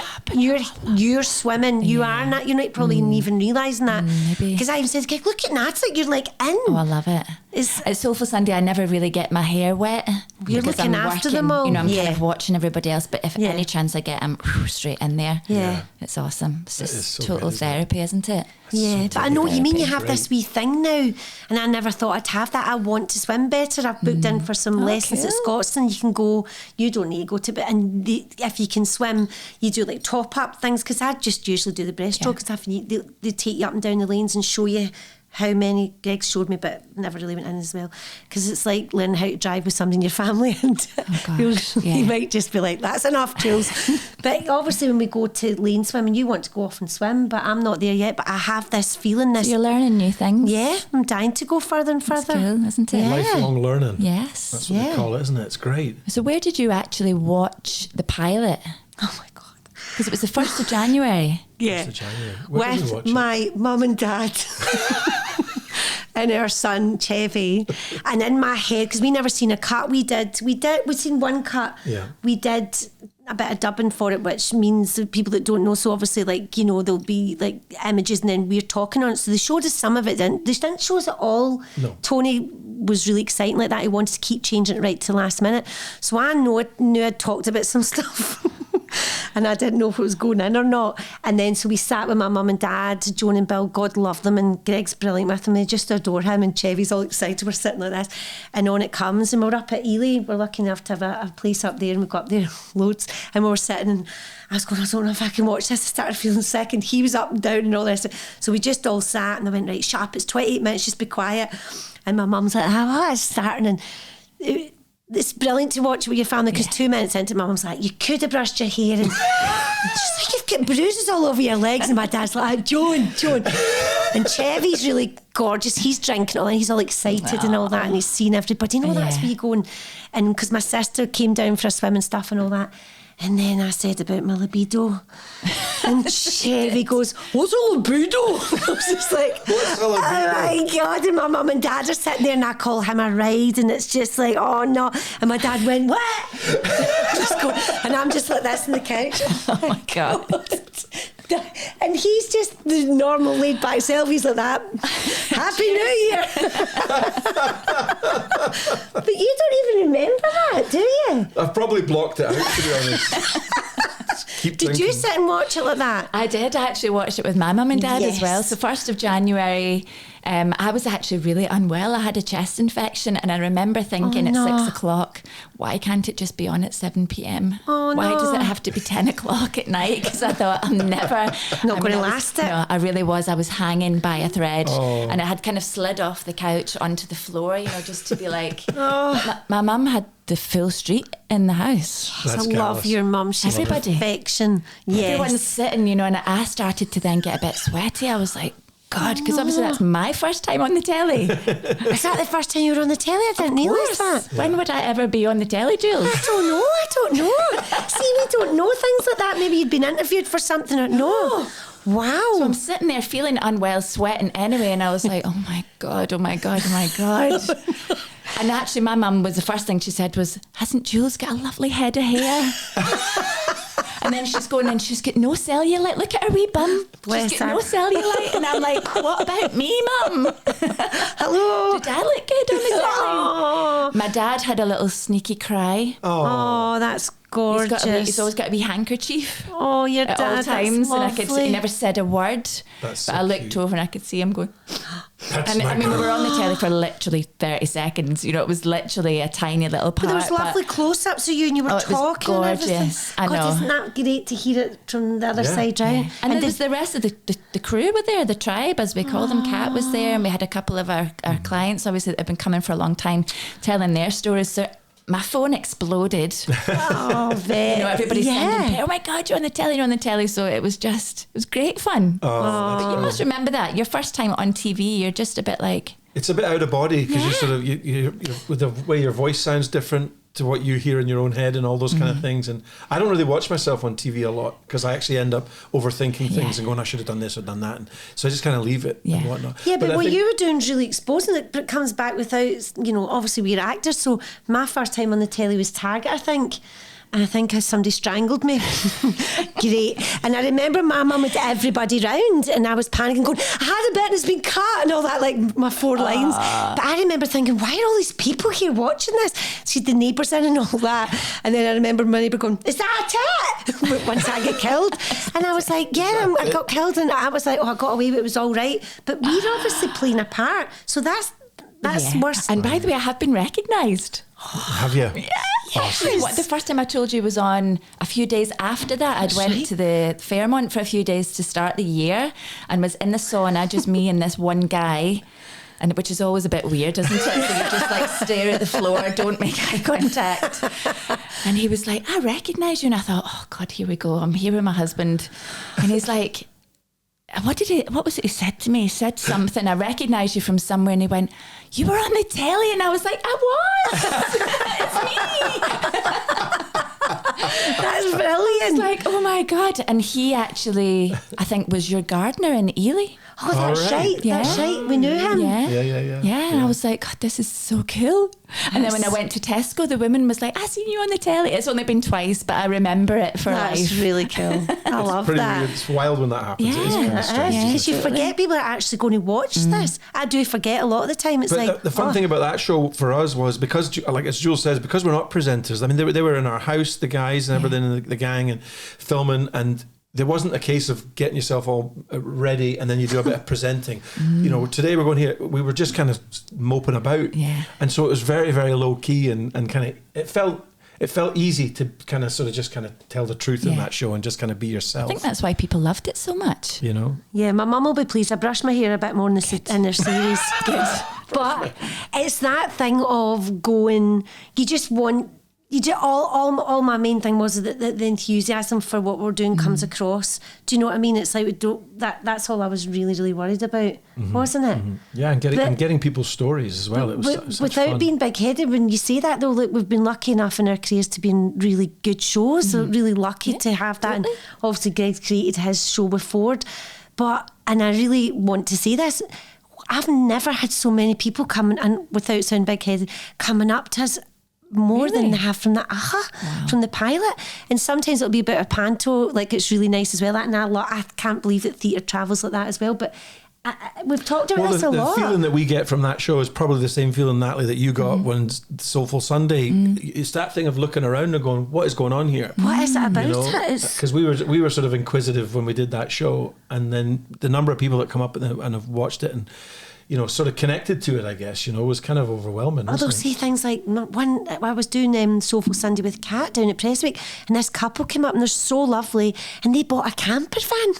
swimming. You are not. You're not probably even realising that. Because I even said, look at Natalie, you're like in. Oh, I love it. At Soulful Sunday, I never really get my hair wet. You're because looking I'm after working, them all. You know, I'm kind of watching everybody else, but if any chance I get, I'm straight in there. It's awesome. It's just so total good, therapy, isn't it? Yeah, but I know what you mean. You have this wee thing now, and I never thought I'd have that. I want to swim better. I've booked in for some lessons at Scotstoun. You can go. You don't need to go to, but if you can swim, you do like top up things. Because I just usually do the breaststroke stuff, and they take you up and down the lanes and show you how many. Greg showed me, but never really went in as well, because it's like learning how to drive with somebody in your family, and you might just be like, that's enough, Jules. But obviously when we go to lane swimming, you want to go off and swim, but I'm not there yet. But I have this feeling, So you're learning new things. Yeah, I'm dying to go further and further. That's cool, isn't it? Yeah. Lifelong learning. Yes. That's what they call it, isn't it? It's great. So where did you actually watch the pilot? Oh my God. Because it was the 1st of January. Where did you watch With it? my mum and dad and our son Chevy, and in my head, because we never seen a cut, we'd seen one cut. We did a bit of dubbing for it, which means the people that don't know, so obviously, like, you know, there'll be like images and then we're talking on it, so they showed us some of it. They didn't show us it all. Tony was really exciting like that. He wanted to keep changing it right to the last minute, so I knew I'd talked about some stuff and I didn't know if it was going in or not. And then so we sat with my mum and dad, Joan and Bill, God love them, and Greg's brilliant with them, they just adore him, and Chevy's all excited. We're sitting like this, and on it comes, and we're up at Ely. We're lucky enough to have a place up there, and we got up there loads, and we were sitting, and I was going, I don't know if I can watch this. I started feeling sick, and he was up and down and all this, so we just all sat, and I went, right, shut up, it's 28 minutes, just be quiet. And my mum's like, oh, it's starting, and it's brilliant to watch with your family, because 2 minutes into, my mum's like, you could have brushed your hair, and she's like, you've got bruises all over your legs, and my dad's like, Joan, And Chevy's really gorgeous. He's drinking all, and he's all excited and all that, and he's seeing everybody. That's where you go. And because my sister came down for a swim and stuff and all that. And then I said about my libido, and Chevy goes, "What's a libido?" I was just like, "What's a libido?" Oh my God! And my mum and dad are sitting there, and I call him a ride, and it's just like, oh no! And my dad went, "What?" And I'm just like this on the couch. Oh my God! And he's just the normal laid back self. He's like that. Happy New Year. But you don't even remember that, do you? I've probably blocked it out, to be honest. Did you sit and watch it like that? I did. I actually watched it with my mum and dad as well. So 1st of January, I was actually really unwell. I had a chest infection, and I remember thinking at 6 o'clock, why can't it just be on at 7 p.m? Why does it have to be 10 o'clock at night? Because I thought I'm never not going to last it. No, I really was. I was hanging by a thread, and I had kind of slid off the couch onto the floor, just to be like, my mum had the full street in the house. I love your mum. She's perfection. Yes. Everyone's sitting, and I started to then get a bit sweaty. I was like, God, because obviously that's my first time on the telly. Is that the first time you were on the telly? I didn't realise that. When would I ever be on the telly, Jules? I don't know. See, we don't know things like that. Maybe you'd been interviewed for something or no. Wow. So I'm sitting there feeling unwell, sweating anyway, and I was like, oh my God. And actually my mum was, the first thing she said was, hasn't Jules got a lovely head of hair? And then she's going, and she's got no cellulite. Look at her wee bum. She's got no cellulite. And I'm like, what about me, Mum? Hello. Did I look good on the telly? My dad had a little sneaky cry. Oh, that's gorgeous. He's always got a wee handkerchief. Oh, your dad, at all times. That's And he never said a word. That's but I looked over and I could see him going. That's we were on the telly for literally 30 seconds. It was literally a tiny little part. But there was lovely close-ups of you, and you were talking. It was gorgeous. And everything. I know. God, isn't that great to hear it from the other side round? Yeah. And there's the rest of the crew were there, the tribe, as we call them. Kat was there, and we had a couple of our clients, obviously, that have been coming for a long time, telling their stories. So my phone exploded. Everybody's sending, oh my God, you're on the telly. So it was great fun. But you must remember that. Your first time on TV, you're just a bit like... It's a bit out of body, because you sort of, you're, with the way your voice sounds different to what you hear in your own head and all those kind of things. And I don't really watch myself on TV a lot, because I actually end up overthinking things and going, I should have done this or done that. And so I just kind of leave it and whatnot. Yeah, but what you were doing is really exposing it, but it comes back without, obviously we're actors. So my first time on the telly was Target, I think. And I think somebody strangled me. Great. And I remember my mum had everybody round, and I was panicking, going, I had a bit and it's been cut, and all that, like my 4 lines. But I remember thinking, why are all these people here watching this? She had the neighbours in and all that. And then I remember my neighbour going, is that it? Once I get killed. And I was like, I got killed. And I was like, I got away, but it was all right. But we're obviously playing a part. So that's worse. And by the way, I have been recognised. Have you? Yeah. Yes. The first time I told you was on a few days after that. I'd went to the Fairmont for a few days to start the year, and was in the sauna, just me and this one guy, and which is always a bit weird, isn't it? So you just like stare at the floor, don't make eye contact. And he was like, I recognise you. And I thought, oh God, here we go. I'm here with my husband. And he's like, what was it he said to me? He said something, I recognise you from somewhere, and he went, you were on the telly. And I was like, I was. It's me. That's brilliant. It's like, oh my God. And he actually, I think, was your gardener in Ely. Oh, that's right. Yeah. That's right. We knew him. Yeah. And I was like, God, this is so cool. And then when I went to Tesco, the woman was like, I seen you on the telly. It's only been twice, but I remember it for life. That's really cool. I love that. Weird. It's wild when that happens. Yeah, it is kind of strange. Because you forget people are actually going to watch this. I do forget a lot of the time. It's but like the fun thing about that show for us was, because, like as Jules says, because we're not presenters. I mean, they were in our house, the guys and everything, the gang, and filming, and there wasn't a case of getting yourself all ready and then you do a bit of presenting. Today we're going here, we were just kind of moping about. Yeah. And so it was very, very low key and kind of, it felt easy to kind of sort of just kind of tell the truth in that show and just kind of be yourself. I think that's why people loved it so much. Yeah, my mum will be pleased. I brushed my hair a bit more in their series. Good. But it's that thing of going, you just want you do all my main thing was that the enthusiasm for what we're doing comes across. Do you know what I mean? It's like that's all I was really, really worried about, wasn't it? Yeah, and getting people's stories as well. It was without fun. being big-headed. When you say that though, like, we've been lucky enough in our careers to be in really good shows. So really lucky to have that. And obviously Greg's created his show with Ford, and I really want to say this. I've never had so many people coming, and without sounding big-headed, coming up to us more than they have from the from the pilot. And sometimes it'll be a bit of panto, like it's really nice as well. And I can't believe that theatre travels like that as well. But we've talked about this a lot. The feeling that we get from that show is probably the same feeling, Natalie, that you got when Soulful Sunday. It's that thing of looking around and going, what is going on here? What is it about it? Because we were sort of inquisitive when we did that show, and then the number of people that come up and have watched it and sort of connected to it, I guess, was kind of overwhelming. They'll say things like, I was doing Soulful Sunday with Kat down at Presswick, and this couple came up and they're so lovely, and they bought a camper van.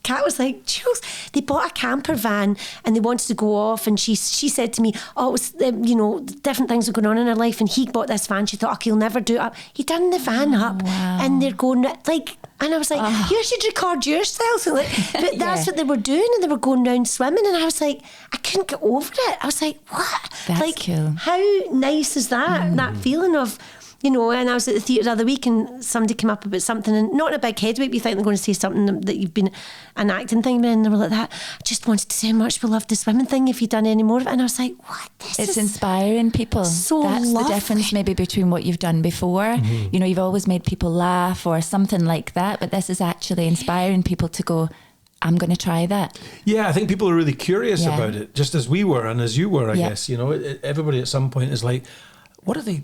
Kat was like, Jules, they bought a camper van and they wanted to go off, and she said to me, it was, different things were going on in her life, and he bought this van. She thought, okay, he'll never do it up. He done the van up, and they're going like, and I was like, you should record yourselves. But that's what they were doing, and they were going round swimming, and I was like, I couldn't get over it. I was like, what? That's cool. How nice is that? That feeling of, and I was at the theatre the other week and somebody came up about something, and not in a big headway, but you think they're going to say something that you've been an acting thing, and they were like that. I just wanted to say how much we loved the swimming thing, if you'd done any more of it. And I was like, what? It's inspiring people. That's lovely. The difference maybe between what you've done before. You've always made people laugh or something like that, but this is actually inspiring people to go, I'm going to try that. Yeah, I think people are really curious about it, just as we were and as you were, I guess. Everybody at some point is like, what are they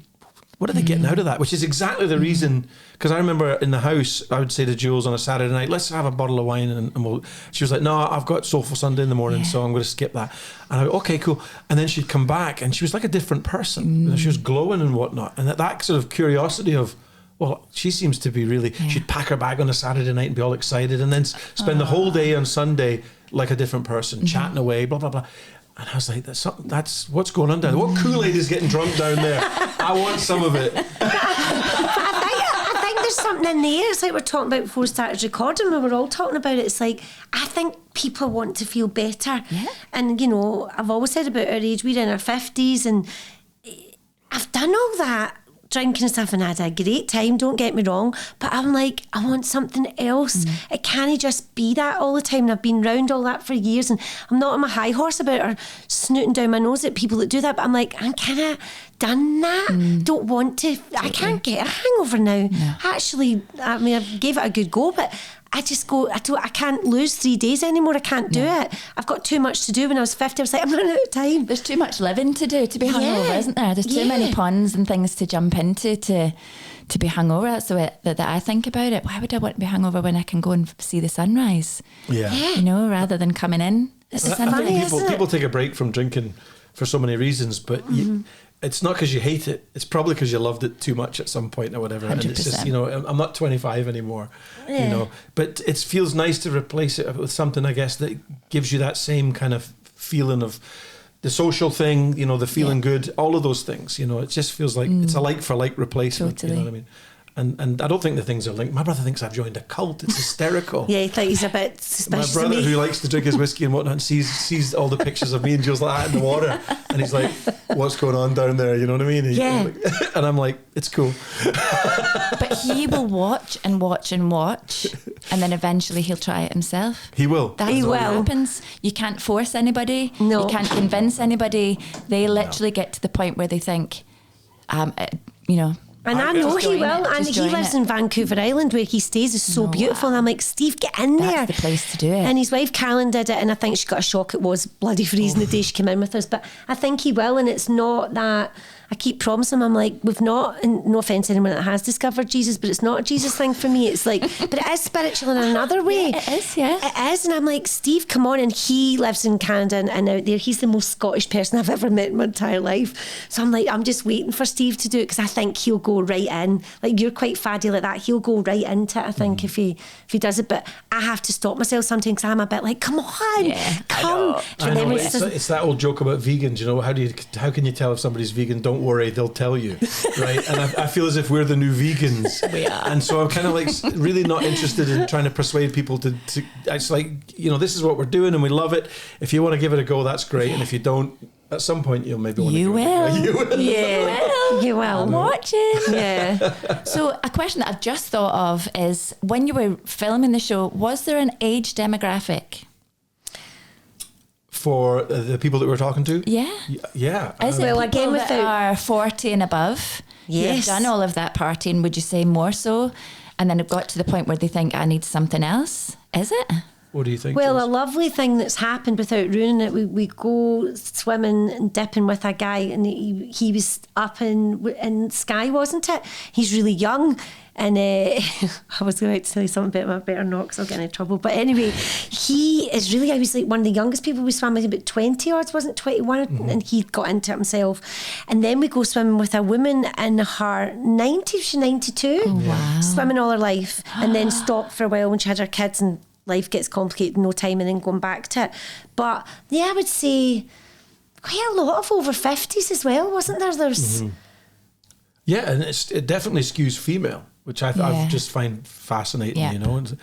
getting out of that? Which is exactly the reason, because I remember in the house, I would say to Jules on a Saturday night, let's have a bottle of wine, and she was like, no, I've got Soulful Sunday in the morning, so I'm going to skip that. And I go, okay, cool. And then she'd come back and she was like a different person. She was glowing and whatnot. And that sort of curiosity of, well, she seems to be really, she'd pack her bag on a Saturday night and be all excited, and then spend the whole day on Sunday like a different person, chatting away, blah, blah, blah. And I was like, that's what's going on down there. What Kool-Aid is getting drunk down there? I want some of it. I think there's something in the air. It's like we're talking about before we started recording. We were all talking about it. It's like, I think people want to feel better. Yeah. And, I've always said about our age, we're in our 50s, and I've done all that, drinking and stuff, and had a great time, don't get me wrong, but I'm like, I want something else. It can't just be that all the time, and I've been round all that for years, and I'm not on my high horse about or snooting down my nose at people that do that, but I'm like, I'm kind of done that. Don't want to. Totally. I can't get a hangover now. No. Actually, I mean, I gave it a good go, but I just go, I can't lose 3 days anymore. I can't do it. I've got too much to do. When I was 50, I was like, I'm running out of time. There's too much living to do to be hungover, isn't there? There's too many ponds and things to jump into to be hungover. That's the way that I think about it. Why would I want to be hungover when I can go and see the sunrise? Yeah. Rather than coming in. It's funny, people take a break from drinking for so many reasons, but it's not because you hate it. It's probably because you loved it too much at some point or whatever. 100%. And it's just, I'm not 25 anymore, but it feels nice to replace it with something, I guess, that gives you that same kind of feeling of the social thing, the feeling good, all of those things, it just feels like it's a like for like replacement. Totally. You know what I mean? And I don't think the things are linked. My brother thinks I've joined a cult. It's hysterical. Yeah, he thinks he's a bit suspicious. My brother, who likes to drink his whiskey and whatnot, and sees all the pictures of me and Jules like that in the water, and he's like, "What's going on down there?" You know what I mean? And I'm like, "It's cool." But he will watch and watch and watch, and then eventually he'll try it himself. He will. That's what happens. You can't force anybody. No. You can't convince anybody. They literally get to the point where they think, And I know he will, and he lives in Vancouver Island, where he stays is so beautiful. And I'm like, Steve, get in there. That's the place to do it. And his wife Callan did it, and I think she got a shock. It was bloody freezing the day she came in with us, but I think he will. And it's not that I keep promising him, I'm like, we've not, and no offence to anyone that has discovered Jesus, but it's not a Jesus thing for me. It's like, but it is spiritual in another way. Yeah, it is, yeah. It is. And I'm like, Steve, come on. And he lives in Canada and out there. He's the most Scottish person I've ever met in my entire life. So I'm like, I'm just waiting for Steve to do it, because I think he'll go right in. Like, you're quite faddy like that. He'll go right into it, I think, if he does it. But I have to stop myself sometimes, because I'm a bit like, come on, come. I know. It's that old joke about vegans, how can you tell if somebody's vegan? Don't don't worry, they'll tell you, right? And I feel as if we're the new vegans. We are. And so I'm kind of like really not interested in trying to persuade people to it's like, you know, this is what we're doing and we love it. If you want to give it a go, that's great. And if you don't, at some point you'll maybe want to You give it a will. go. You will. Yeah, you will. I'm watching. Yeah. So a question that I've just thought of is, when you were filming the show, was there an age demographic? For the people that we're talking to? Yeah. Yeah. Is it Well, people again, that are 40 and above? Yes. You've done all of that partying, would you say more so? And then it got to the point where they think, I need something else. Is it? What do you think? Well, Jules? a lovely thing that's happened without ruining it, we go swimming and dipping with a guy, and he was up in Skye, wasn't it? He's really young. And I was going to tell you something about him, I better not because I'll get in trouble. But anyway, he is really, I was like one of the youngest people we swam with, about 20 odds, wasn't 21, and he got into it himself. And then we go swimming with a woman in her 90s, she's 92, wow. swimming all her life, and then stopped for a while when she had her kids and life gets complicated, no time, and then going back to it. But yeah, I would say quite a lot of over 50s as well, wasn't there? There's Yeah, and it definitely skews female, which I just find fascinating, Yeah. you know. And,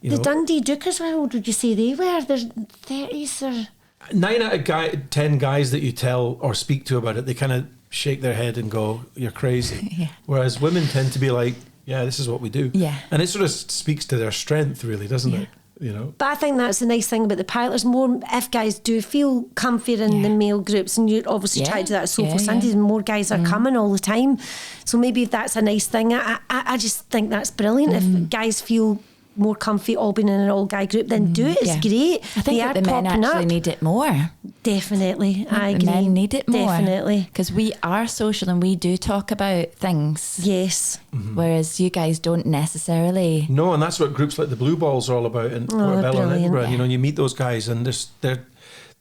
you the know, Dundee Dookers, how old would you say they were? They're 30s or... 9 out of 10 guys that you tell or speak to about it, they kind of shake their head and go, "You're crazy." Yeah. Whereas women tend to be like, "Yeah, this is what we do." Yeah. And it sort of speaks to their strength, really, doesn't it? You know. But I think that's the nice thing about the pilot. There's more, if guys do feel comfier in the male groups, and you obviously try to do that at Soulful Sundays, and more guys are coming all the time. So maybe that's a nice thing. I just think that's brilliant. If guys feel more comfy all being in an all-guy group, then do it. It's great. I think that the men actually need it more. Definitely, I agree. The men need it more. Definitely. Because we are social and we do talk about things. Yes. Whereas you guys don't necessarily. No, and that's what groups like the Blue Balls are all about in Portobello and brilliant. Edinburgh. You know, you meet those guys and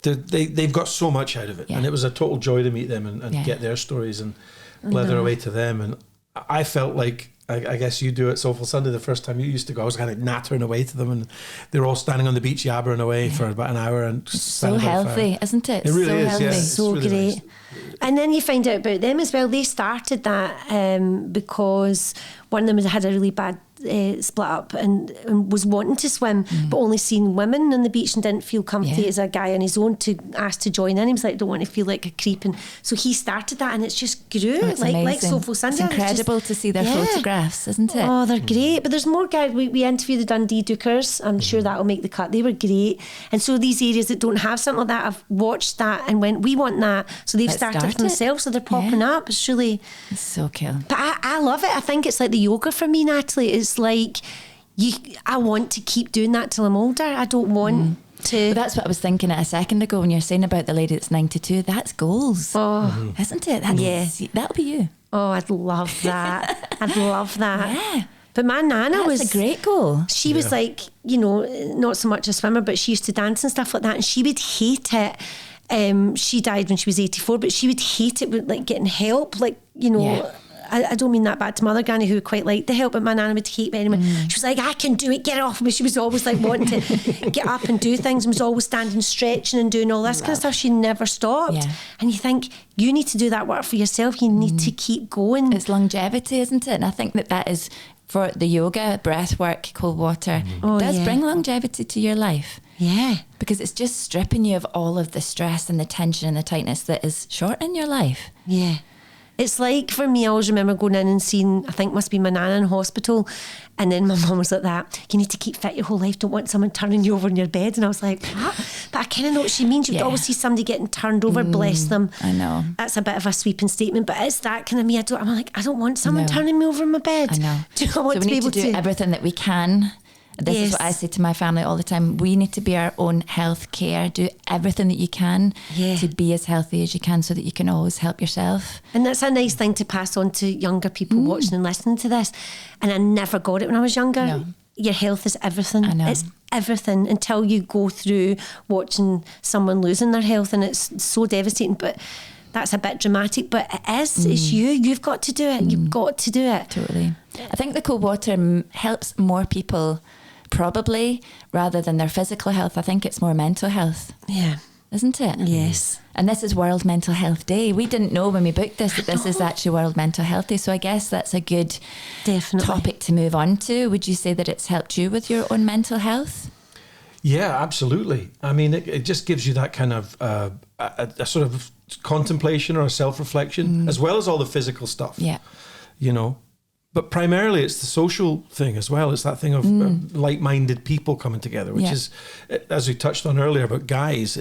they've got so much out of it. Yeah. And it was a total joy to meet them and get their stories and blether away to them. And I felt like, I guess you do at Soulful Sunday the first time you used to go, I was kind of nattering away to them, and they were all standing on the beach yabbering away for about an hour. And So healthy, isn't it? It really so is, healthy. yeah. It's So really great. nice. And then you find out about them as well. They started that because one of them had a really bad split up and was wanting to swim, but only seen women on the beach and didn't feel comfy as a guy on his own to ask to join in. He was like, don't want to feel like a creep. And so he started that, and it's just grew. Oh, it's like amazing. Soulful Sunday. It's incredible to see their photographs, isn't it? Oh, they're great. But there's more guys. We interviewed the Dundee Dookers. I'm sure that'll make the cut. They were great. And so these areas that don't have something like that, I've watched that and went, we want that. So they've Let's started start for themselves. So they're popping up. It's really... It's so cool. But I love it. I think it's like the yoga for me, Natalie. It's like, I want to keep doing that till I'm older. I don't want to... But that's what I was thinking a second ago when you're saying about the lady that's 92. That's goals, isn't it? That'll be you. Oh, I'd love that. I'd love that. Yeah. But my nana That's was a great goal. She was like, you know, not so much a swimmer, but she used to dance and stuff like that, and she would hate it. She died when she was 84, but she would hate it with like getting help, like, you know. Yeah. I don't mean that bad to my other granny who quite liked the help, but my nana would hate me anyway. She was like, I can do it, get it off me. She was always like wanting to get up and do things, and was always standing, stretching and doing all this kind of stuff. She never stopped. Yeah. And you think, you need to do that work for yourself. You need to keep going. It's longevity, isn't it? And I think that is for the yoga, breath work, cold water. Oh, does yeah. bring longevity to your life. Yeah. Because it's just stripping you of all of the stress and the tension and the tightness that is shortening your life. Yeah. It's like, for me, I always remember going in and seeing, I think must be my nana in hospital, and then my mum was like that, you need to keep fit your whole life, don't want someone turning you over in your bed. And I was like, what? But I kind of know what she means. You'd always see somebody getting turned over, bless them. I know. That's a bit of a sweeping statement, but it's that kind of me. I don't want someone No. turning me over in my bed. I know. Do you know, I want So to we be need able to do everything that we can. This is what I say to my family all the time. We need to be our own health care. Do everything that you can to be as healthy as you can so that you can always help yourself. And that's a nice thing to pass on to younger people watching and listening to this. And I never got it when I was younger. No. Your health is everything. I know. It's everything until you go through watching someone losing their health, and it's so devastating. But that's a bit dramatic, but it is. It's you. You've got to do it. You've got to do it. Totally. I think the cold water helps more people, probably, rather than their physical health. I think it's more mental health. Yeah. isn't it? Yes. And this is World Mental Health Day. We didn't know when we booked this that this is actually World Mental Health Day. So I guess that's a good topic to move on to. Would you say that it's helped you with your own mental health? Yeah, absolutely. I mean, it just gives you that kind of a sort of contemplation or a self-reflection, as well as all the physical stuff. Yeah. You know, but primarily it's the social thing as well. It's that thing of like-minded people coming together, which is, as we touched on earlier about guys,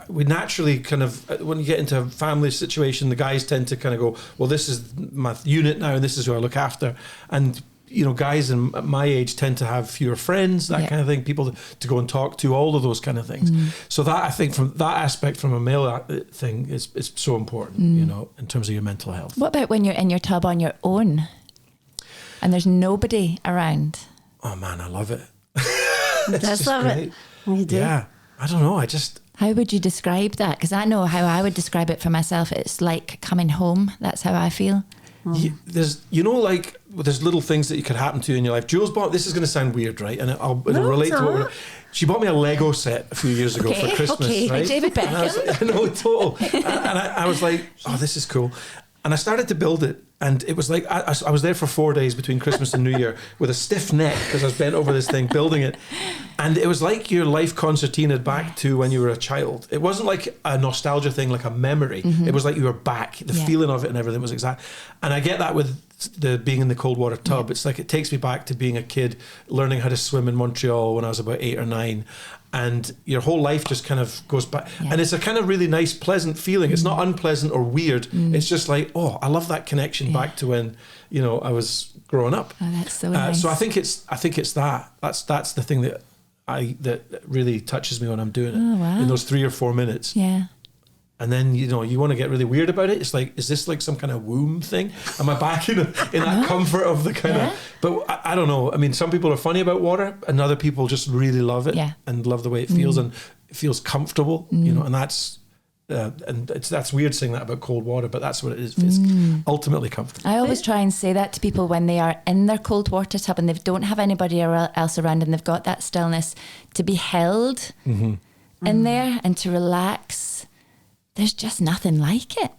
we naturally kind of, when you get into a family situation, the guys tend to kind of go, well, this is my unit now and this is who I look after. And, you know, guys in my age tend to have fewer friends, that kind of thing, people to go and talk to, all of those kind of things. So that, I think, from that aspect, from a male thing, is so important, you know, in terms of your mental health. What about when you're in your tub on your own and there's nobody around? Oh man, I love it. That's love it. You do? Yeah. I don't know. How would you describe that? Because I know how I would describe it for myself. It's like coming home. That's how I feel. There's little things that you could happen to you in your life. Jules bought, this is going to sound weird, right? And it'll relate to what she bought me a Lego set a few years ago for Christmas, right? Like David Beckham. No, total. And I was like, oh, this is cool. And I started to build it. And it was like, I was there for 4 days between Christmas and New Year with a stiff neck because I was bent over this thing building it. And it was like your life concertinaed back to when you were a child. It wasn't like a nostalgia thing, like a memory. It was like you were back. The feeling of it and everything was exact. And I get that with the being in the cold water tub. It's like it takes me back to being a kid, learning how to swim in Montreal when I was about 8 or 9. And your whole life just kind of goes back. And it's a kind of really nice, pleasant feeling. It's not unpleasant or weird. It's just like, oh, I love that connection back to when, you know, I was growing up. Oh, that's so nice. So I think it's that. That's the thing that really touches me when I'm doing it. Oh, wow. In those 3 or 4 minutes. Yeah. And then, you know, you want to get really weird about it. It's like, is this like some kind of womb thing? Am I back in that comfort of the kind of... But I don't know. I mean, some people are funny about water and other people just really love it and love the way it feels and it feels comfortable, you know, and that's... that's weird saying that about cold water, but that's what it is. It's ultimately comfortable. I always try and say that to people when they are in their cold water tub and they don't have anybody else around and they've got that stillness, to be held in there and to relax. There's just nothing like it.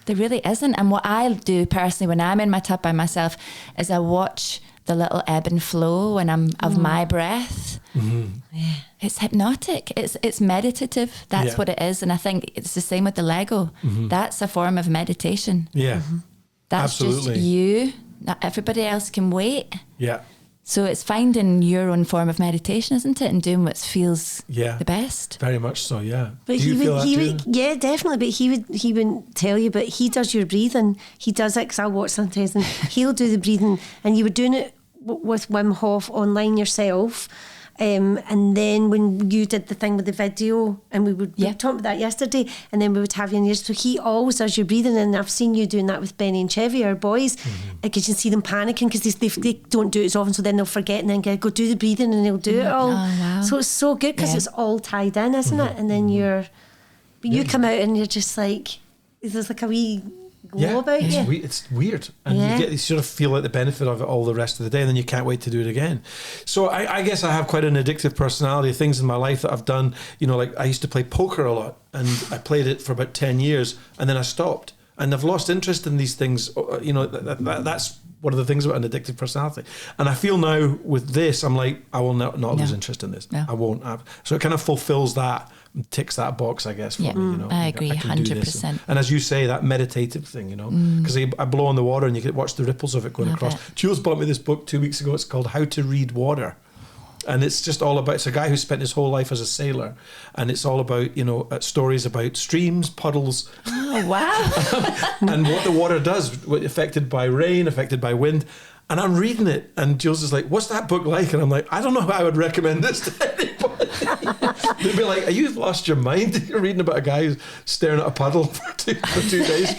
There really isn't. And what I do personally when I'm in my tub by myself is I watch the little ebb and flow when I'm of my breath. It's hypnotic. It's meditative. That's what it is. And I think it's the same with the Lego. That's a form of meditation. Yeah. That's absolutely. just you. Not everybody else can wait. Yeah. So it's finding your own form of meditation, isn't it? And doing what feels the best. Very much so, yeah. But Do you feel that too? Yeah, definitely. But he wouldn't tell you, but he does your breathing. He does it because I'll watch sometimes and he'll do the breathing. And you were doing it with Wim Hof online yourself. And then when you did the thing with the video, and we were talking about that yesterday, and then we would have you in here. So he always does your breathing, and I've seen you doing that with Benny and Chevy, our boys, because you see them panicking because they don't do it as often, so then they'll forget and then go do the breathing and they'll do it all. Oh, wow. So it's so good because it's all tied in, isn't it? And then you come out and you're just like, there's like a wee glow about you. It's weird. And you sort of feel like the benefit of it all the rest of the day, and then you can't wait to do it again. So I guess I have quite an addictive personality. Things in my life that I've done, you know, like I used to play poker a lot, and I played it for about 10 years, and then I stopped. And I've lost interest in these things. You know, that's one of the things about an addictive personality. And I feel now with this, I'm like, I will not lose interest in this. I won't have. So it kind of fulfills that, ticks that box, I guess, for me. You know, I agree, 100%. And as you say, that meditative thing, you know, because I blow on the water and you can watch the ripples of it going across. Jules bought me this book 2 weeks ago. It's called How to Read Water. And it's just all about, it's a guy who spent his whole life as a sailor, and it's all about, you know, stories about streams, puddles. Oh, wow. And what the water does, affected by rain, affected by wind. And I'm reading it, and Jules is like, what's that book like? And I'm like, I don't know how I would recommend this to anybody. They'd be like, you've lost your mind. You're reading about a guy who's staring at a puddle for two days.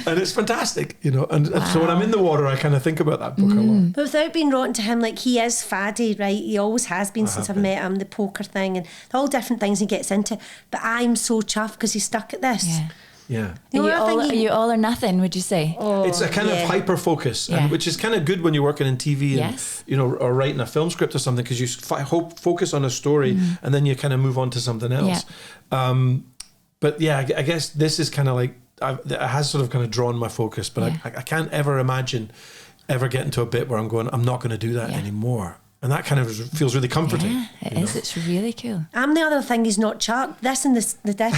And it's fantastic, you know. And so when I'm in the water, I kind of think about that book a lot. But without being rotten to him, like, he is faddy, right? He always has been since I've met him, the poker thing and all different things he gets into. But I'm so chuffed because he's stuck at this. Yeah. Yeah. Are you all or nothing, would you say? It's a kind of hyper focus, and which is kind of good when you're working in TV and or writing a film script or something, because you focus on a story and then you kind of move on to something else. But I guess this is kind of like it has sort of kind of drawn my focus, but I can't ever imagine ever getting to a bit where I'm not going to do that anymore. And that kind of feels really comforting. Yeah, it is. It's really cool. The other thing he's not Chuck. This and the deck.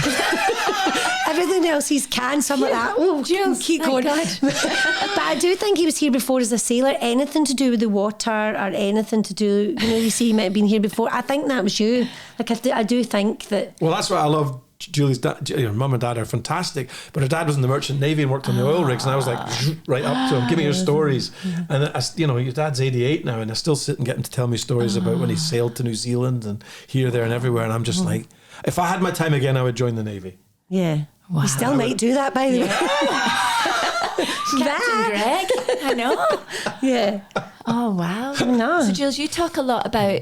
Everything else he's can. Some like that. Oh, Jules, keep going. But I do think he was here before as a sailor. Anything to do with the water or anything to do, you see, he might have been here before. I think that was you. Like I do think that. Well, that's what I love. Julie's mum and dad are fantastic, but her dad was in the Merchant Navy and worked on the oil rigs, and I was like right up to him, giving her stories. And your dad's 88 now, and I still sit and get him to tell me stories about when he sailed to New Zealand and here, there, and everywhere. And I'm just like, if I had my time again, I would join the Navy. Yeah, wow. You still might do that, by the way. Captain Greg, I know. Yeah. Oh wow. No. So Jules, you talk a lot about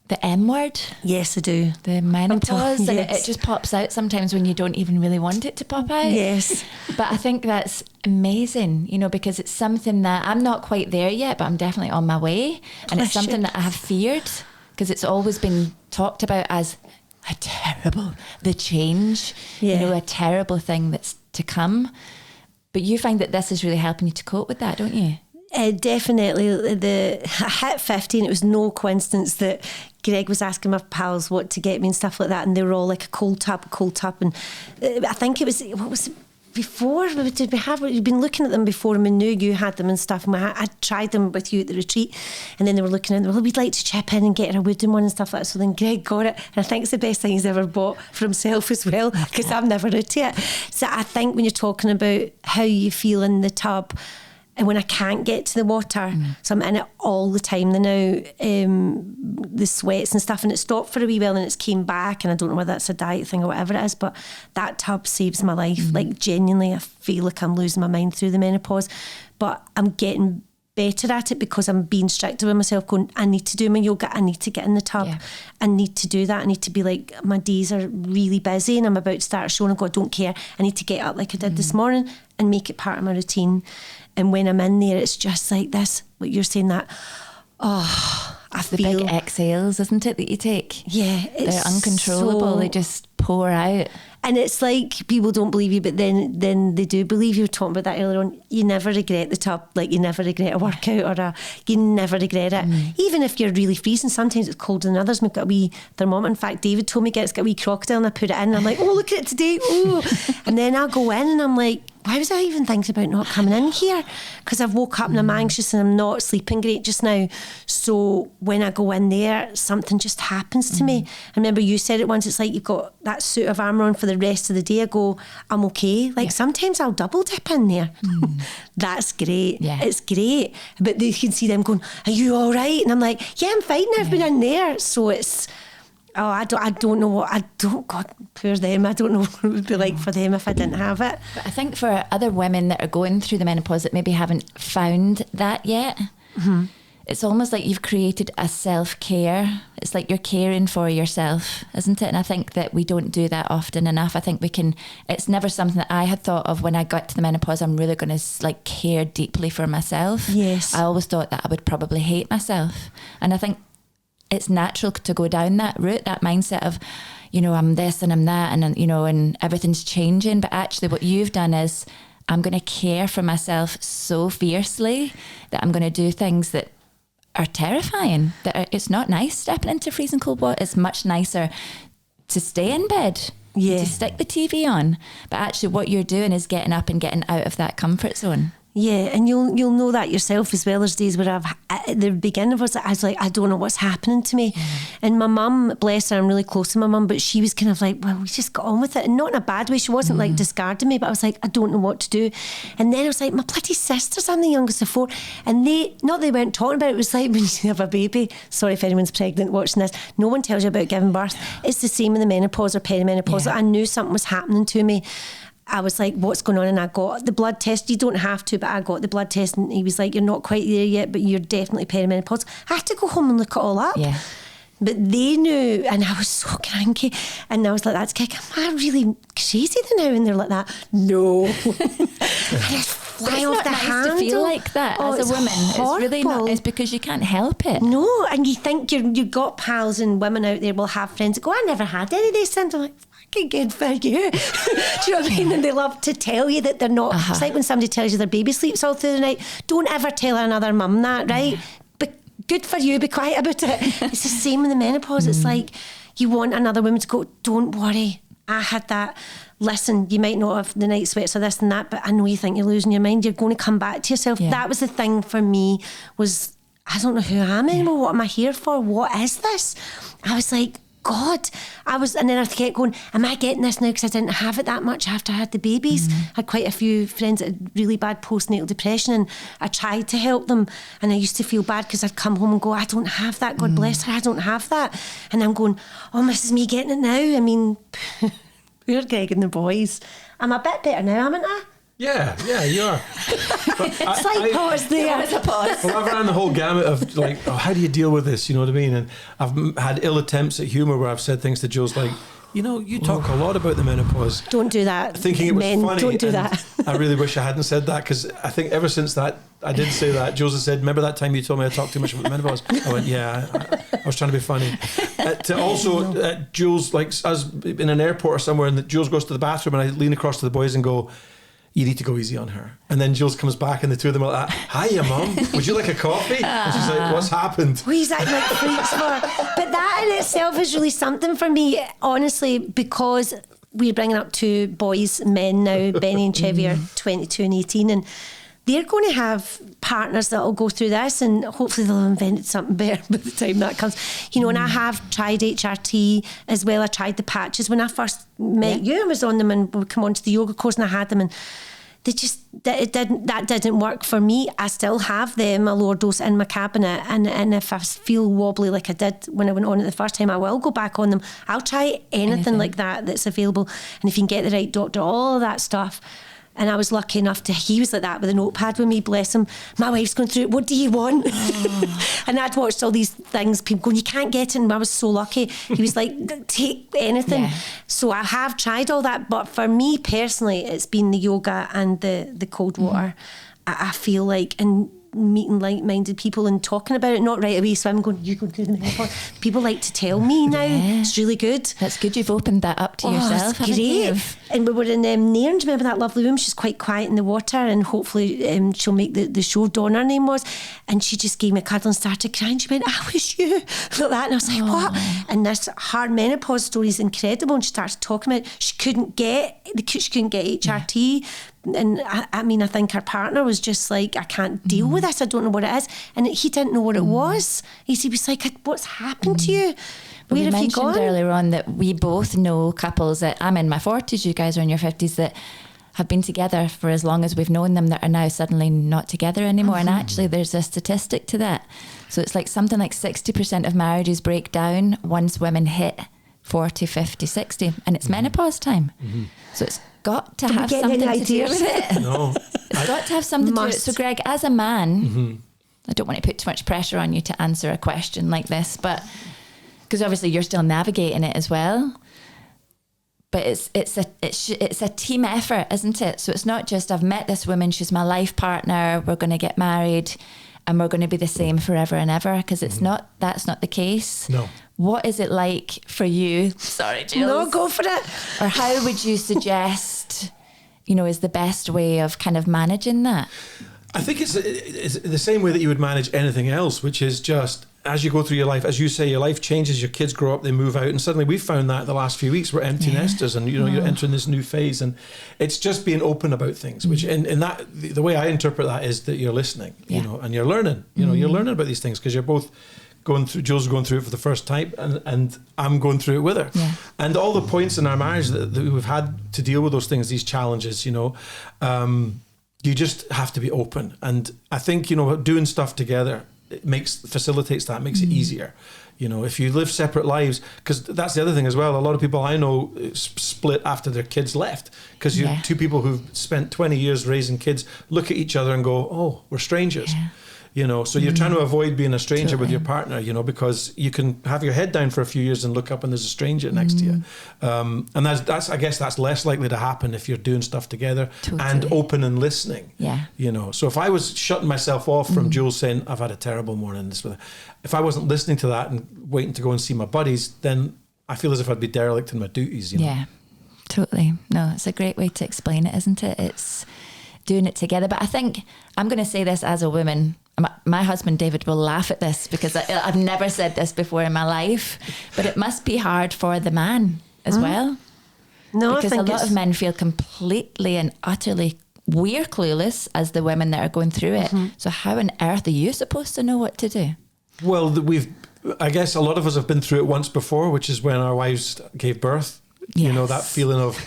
the M word. Yes, I do. The menopause. And it just pops out sometimes when you don't even really want it to pop out. Yes. But I think that's amazing, because it's something that I'm not quite there yet, but I'm definitely on my way. And it's something that I have feared, because it's always been talked about as the change, a terrible thing that's to come. But you find that this is really helping you to cope with that, don't you? Definitely. I hit 50 and it was no coincidence that Greg was asking my pals what to get me and stuff like that, and they were all like a cold tub. And I think it was, what was it before? Did we have, we'd been looking at them before and we knew you had them and stuff, and I tried them with you at the retreat, and then they were looking at them, well, we'd like to chip in and get her a wooden one and stuff like that. So then Greg got it, and I think it's the best thing he's ever bought for himself as well, because I've never out it. So I think when you're talking about how you feel in the tub, and when I can't get to the water, so I'm in it all the time now, the sweats and stuff, and it stopped for a wee while and it's came back, and I don't know whether that's a diet thing or whatever it is, but that tub saves my life. Like genuinely, I feel like I'm losing my mind through the menopause, but I'm getting better at it because I'm being stricter with myself, going, I need to do my yoga, I need to get in the tub, I need to do that, I need to be like, my days are really busy and I'm about to start a show and I go, I don't care, I need to get up like I did this morning and make it part of my routine. And when I'm in there, it's just like this, what you're saying, that, I feel... The big exhales, isn't it, that you take? Yeah. They're uncontrollable, they just pour out. And it's like, people don't believe you, but then they do believe you. Were talking about that earlier on. You never regret the tub, like you never regret a workout you never regret it. Even if you're really freezing, sometimes it's colder than others. We've got a wee thermometer. In fact, David told me it's got a wee crocodile, and I put it in and I'm like, oh, look at it today. Oh. And then I'll go in and I'm like, why was I even thinking about not coming in here? Because I've woke up and I'm anxious and I'm not sleeping great just now. So when I go in there, something just happens to me. I remember you said it once, it's like you've got that suit of armour on for the rest of the day. I go, I'm okay. Like sometimes I'll double dip in there. That's great. Yeah. It's great. But you can see them going, are you all right? And I'm like, yeah, I'm fine. I've been in there. So it's... I don't know God, poor them. I don't know what it would be like for them if I didn't have it. But I think for other women that are going through the menopause that maybe haven't found that yet, it's almost like you've created a self-care. It's like you're caring for yourself, isn't it? And I think that we don't do that often enough. I think it's never something that I had thought of when I got to the menopause. I'm really going to care deeply for myself. Yes. I always thought that I would probably hate myself. And I think it's natural to go down that route, that mindset of, I'm this and I'm that, and and everything's changing. But actually what you've done is, I'm going to care for myself so fiercely that I'm going to do things that are terrifying. It's not nice stepping into freezing cold water. It's much nicer to stay in bed, to stick the TV on. But actually what you're doing is getting up and getting out of that comfort zone. Yeah, and you'll know that yourself as well. There's days where at the beginning of us, I was like, I don't know what's happening to me. And my mum, bless her, I'm really close to my mum, but she was kind of like, well, we just got on with it. And not in a bad way. She wasn't like discarding me, but I was like, I don't know what to do. And then I was like, my bloody sisters, I'm the youngest of four. And they weren't talking about it. It was like when you have a baby, sorry if anyone's pregnant watching this, no one tells you about giving birth. It's the same in the menopause or perimenopause. I knew something was happening to me. I was like, what's going on? And I got the blood test. You don't have to, but I got the blood test, and he was like, you're not quite there yet, but you're definitely perimenopause. I had to go home and look it all up. Yeah. But they knew, and I was so cranky. And I was like, that's kick. Am I really crazy now? And they're like that. No. I just fly off the handle. It's not nice to feel like that as a woman. Horrible. It's really not. It's because you can't help it. No, and you think you've got pals and women out there will have friends that go, I never had any of these things. I'm like, fucking good for you. Do you know what I mean? And they love to tell you that they're not. It's like when somebody tells you their baby sleeps all through the night. Don't ever tell another mum that, right? Good for you, be quiet about it. It's the same in the menopause. It's like you want another woman to go, don't worry, I had that. Listen, you might not have the night sweats or this and that, but I know you think you're losing your mind. You're going to come back to yourself. Yeah. That was the thing for me was, I don't know who I am anymore. What am I here for? What is this? I was like, God, and then I kept going, am I getting this now because I didn't have it that much after I had the babies? I had quite a few friends that had really bad postnatal depression, and I tried to help them, and I used to feel bad because I'd come home and go, I don't have that, God bless her, I don't have that. And I'm going, oh, this is me getting it now. I mean, poor Greg and the boys. I'm a bit better now, haven't I? Yeah, you are. Slight pause there. There's a pause. Well, I've ran the whole gamut of like, how do you deal with this? You know what I mean? And I've had ill attempts at humour where I've said things to Jules like, you talk a lot about the menopause. Don't do that. Thinking it was funny. Don't do that. I really wish I hadn't said that, because I think ever since that, I did say that. Jules has said, remember that time you told me I talked too much about the menopause? I went, yeah, I was trying to be funny. Jules, like us in an airport or somewhere, and Jules goes to the bathroom and I lean across to the boys and go, you need to go easy on her. And then Jules comes back and the two of them are like, hiya, Mum, would you like a coffee? And she's like, what's happened? What is that like freaks for? But that in itself is really something for me, honestly, because we're bringing up two boys, men now, Benny and Chevy are 22 and 18, and they're going to have partners that will go through this, and hopefully they'll have invented something better by the time that comes. And I have tried HRT as well. I tried the patches when I first met you. I was on them and would come onto the yoga course and I had them, and that didn't work for me. I still have them, a lower dose in my cabinet, and if I feel wobbly like I did when I went on it the first time, I will go back on them. I'll try anything like that that's available, and if you can get the right doctor, all of that stuff. And I was lucky enough he was like that with a notepad with me, bless him. My wife's going through it, what do you want? And I'd watched all these things, people going, you can't get it, and I was so lucky. He was like, take anything. Yeah. So I have tried all that, but for me personally, it's been the yoga and the cold water. I feel like, and meeting like-minded people and talking about it, not right away, so I'm going, you go through the menopause. People like to tell me now. It's really good. That's good you've opened that up to yourself. It's great. And we were in Nairns, remember that lovely room? She's quite quiet in the water, and hopefully she'll make the show. Dawn, her name was, and she just gave me a cuddle and started crying. She went, I wish you, like that. And I was like, what? And this hard menopause story is incredible, and she started talking about she couldn't get HRT. And I mean, I think her partner was just like, I can't deal with this, I don't know what it is. And he didn't know what it was. He was like, what's happened to you? Where have you gone? We mentioned earlier on that we both know couples that, I'm in my 40s, you guys are in your 50s, that have been together for as long as we've known them, that are now suddenly not together anymore. And actually there's a statistic to that. So it's like something like 60% of marriages break down once women hit 40, 50, 60, and it's menopause time. So it's got to have something to do with it. No. It's got to have something to do with it. So Greg, as a man, I don't want to put too much pressure on you to answer a question like this, but because obviously you're still navigating it as well. But it's a team effort, isn't it? So it's not just I've met this woman, she's my life partner, we're going to get married and we're going to be the same forever and ever, because that's not the case. No. What is it like for you? Sorry, Jules. No, go for it. Or how would you suggest, is the best way of kind of managing that? I think it's the same way that you would manage anything else, which is just as you go through your life, as you say, your life changes, your kids grow up, they move out, and suddenly we've found that the last few weeks we're empty nesters, and you're entering this new phase, and it's just being open about things, which in that the way I interpret that is that you're listening, and you're learning, you're learning about these things because you're both going through. Jules is going through it for the first time, and I'm going through it with her, and all the points in our marriage that we've had to deal with those things, these challenges, you just have to be open, and I think doing stuff together. It facilitates that, makes it easier. If you live separate lives, because that's the other thing as well. A lot of people I know split after their kids left, because two people who've spent 20 years raising kids look at each other and go, oh, we're strangers. you know, so you're trying to avoid being a stranger with your partner, you know, because you can have your head down for a few years and look up and there's a stranger next to you. And that's I guess that's less likely to happen if you're doing stuff together and open and listening. Yeah. You know, so if I was shutting myself off from Jules saying, I've had a terrible morning, if I wasn't listening to that and waiting to go and see my buddies, then I feel as if I'd be derelict in my duties, you know. Yeah, totally. No, it's a great way to explain it, isn't it? It's doing it together. But I think I'm going to say this as a woman. My husband David will laugh at this because I've never said this before in my life, but it must be hard for the man as well. No, because I think a lot of men feel completely and utterly we're clueless as the women that are going through it. So how on earth are you supposed to know what to do? Well, I guess a lot of us have been through it once before, which is when our wives gave birth. Yes. You know, that feeling of...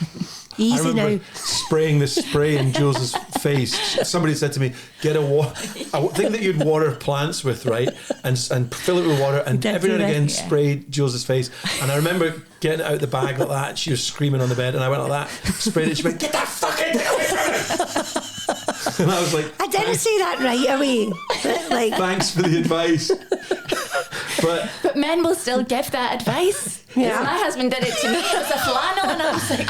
Easy I remember now. spraying the spray in Jules's face. Somebody said to me, get a thing that you'd water plants with, right? And fill it with water and every now and again spray Jules's face. And I remember getting it out the bag like that and she was screaming on the bed and I went like that, sprayed it, she went, get that fucking thing away from me! And I was like... I didn't say that right away. Like, thanks for the advice. But men will still give that advice. Yeah. My husband did it to me. It was a flannel and I was like,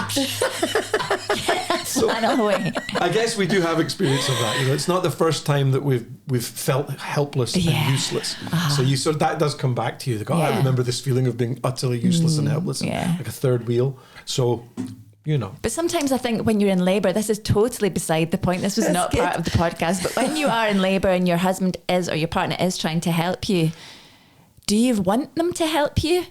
get that flannel away. I guess we do have experience of that. You know, it's not the first time that we've felt helpless and useless. So you sort of, that does come back to you. Like, I remember this feeling of being utterly useless and helpless, like a third wheel. So... You know. But sometimes I think when you're in labour, this is totally beside the point. This was not part of the podcast. But when you are in labour and your husband is or your partner is trying to help you, do you want them to help you?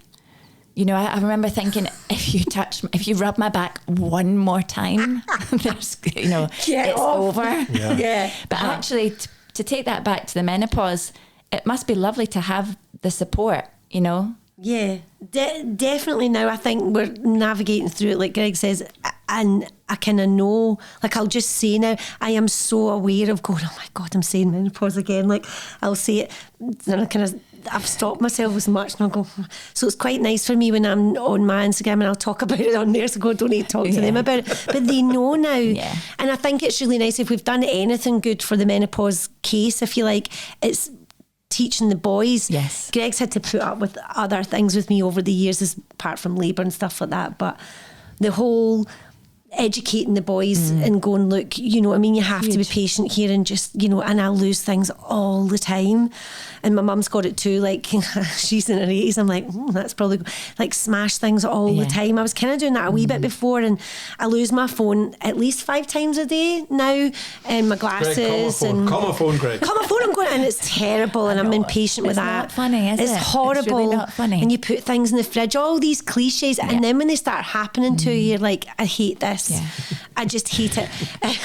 You know, I remember thinking, if you rub my back one more time, there's, you know, it's over. Yeah. But actually, to take that back to the menopause, it must be lovely to have the support, you know. Yeah, definitely now I think we're navigating through it like Greg says, and I kind of know, like I'll just say now, I am so aware of going, oh my God, I'm saying menopause again, like I'll say it and I've stopped myself as much and I'll go, so it's quite nice for me when I'm on my Instagram and I'll talk about it on there, so I don't need to talk to them about it, but they know now. And I think it's really nice if we've done anything good for the menopause case, if you like, it's teaching the boys. Yes. Greg's had to put up with other things with me over the years, apart from labour and stuff like that, but the whole educating the boys and going, look, you know what I mean, you have to be patient here and just, you know, and I lose things all the time. And my mum's got it too, like she's in her 80s. I'm like, that's probably like smash things all the time. I was kind of doing that a wee bit before, and I lose my phone at least 5 times a day now, and my glasses. Greg, call my phone, Greg. Call my phone, I'm going, and it's terrible, and I'm impatient with that. It's not funny, is it? It's horrible. It's really not funny. And you put things in the fridge, all these cliches, and then when they start happening to you, you're like, I hate this. Yeah. I just hate it.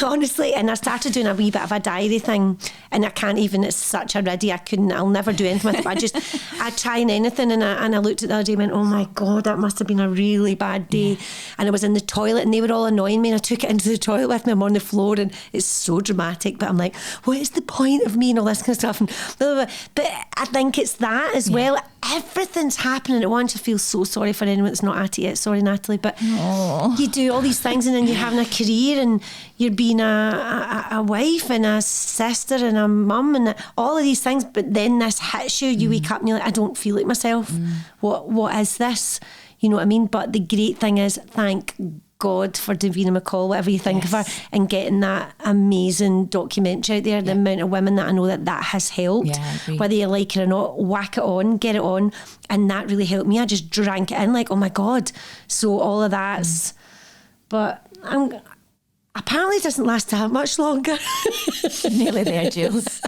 Honestly, and I started doing a wee bit of a diary thing, and I can't even, it's such a riddy, I'll never do anything with it, but I try anything, and I looked at the other day and went, oh my God, that must have been a really bad day. And I was in the toilet and they were all annoying me, and I took it into the toilet with me, I'm on the floor, and it's so dramatic, but I'm like, what is the point of me and all this kind of stuff, and blah, blah, blah. But I think it's that as well. Everything's happening at once. I feel so sorry for anyone that's not at it yet. Sorry, Natalie, but you do all these things, and then you're having a career, and you're being a wife and a sister and a mum and all of these things, but then this hits you, you wake up and you're like, I don't feel like myself. What is this? You know what I mean? But the great thing is, thank God for Davina McCall, whatever you think of her, and getting that amazing documentary out there, the amount of women that I know that has helped, whether you like it or not, whack it on, get it on, and that really helped me. I just drank it in like, oh my God. So all of that's, but apparently it doesn't last that much longer. Nearly there, Jules.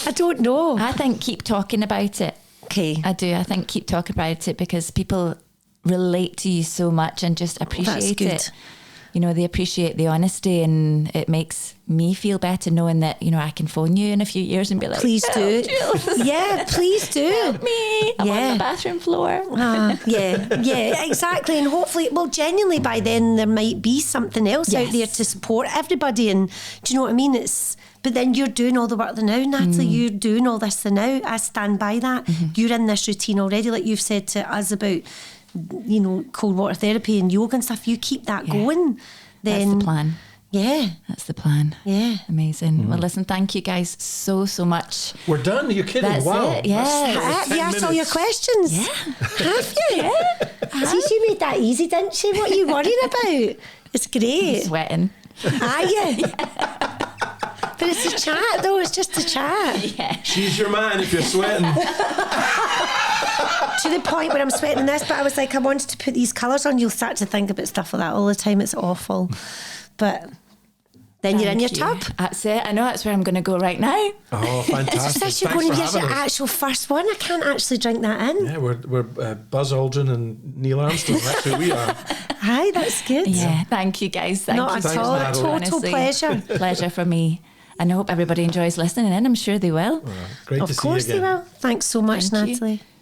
I don't know. I think keep talking about it. Okay. I do. I think keep talking about it because people relate to you so much and just appreciate it. You know, they appreciate the honesty, and it makes me feel better knowing that, you know, I can phone you in a few years and be like, please do. Yeah, please do. Help me. I'm on the bathroom floor. Yeah, exactly. And hopefully, well, genuinely by then there might be something else out there to support everybody. And do you know what I mean? But then you're doing all the work now, Natalie. You're doing all this now. I stand by that. You're in this routine already, like you've said to us about, you know, cold water therapy and yoga and stuff. You keep that going. Then that's the plan. Yeah. That's the plan. Yeah. Amazing. Well, listen, thank you guys so much. We're done. Are you kidding? That's Wow. it, yeah. That's Have you asked all your questions? Yeah. Have you? See, she made that easy, didn't she? What are you worrying about? It's great. Sweating. Are you? But it's a chat, though. It's just a chat. Yeah. She's your man if you're sweating. To the point where I'm sweating in this, but I was like, I wanted to put these colours on. You'll start to think about stuff like that all the time. It's awful. But then you're in your tub. That's it. I know that's where I'm going to go right now. Oh, fantastic. It's you're Thanks going to for use your having us. actual first one. I can't actually drink that in. Yeah, we're Buzz Aldrin and Neil Armstrong. That's who we are. Hi, that's good. Yeah. Thank you guys. Thank Not you. at Thanks, all. Natalie. Total Honestly, pleasure. Pleasure for me. And I hope everybody enjoys listening in. I'm sure they will. Great to Of see you course again. they will. Thanks so much, Thank you. Natalie.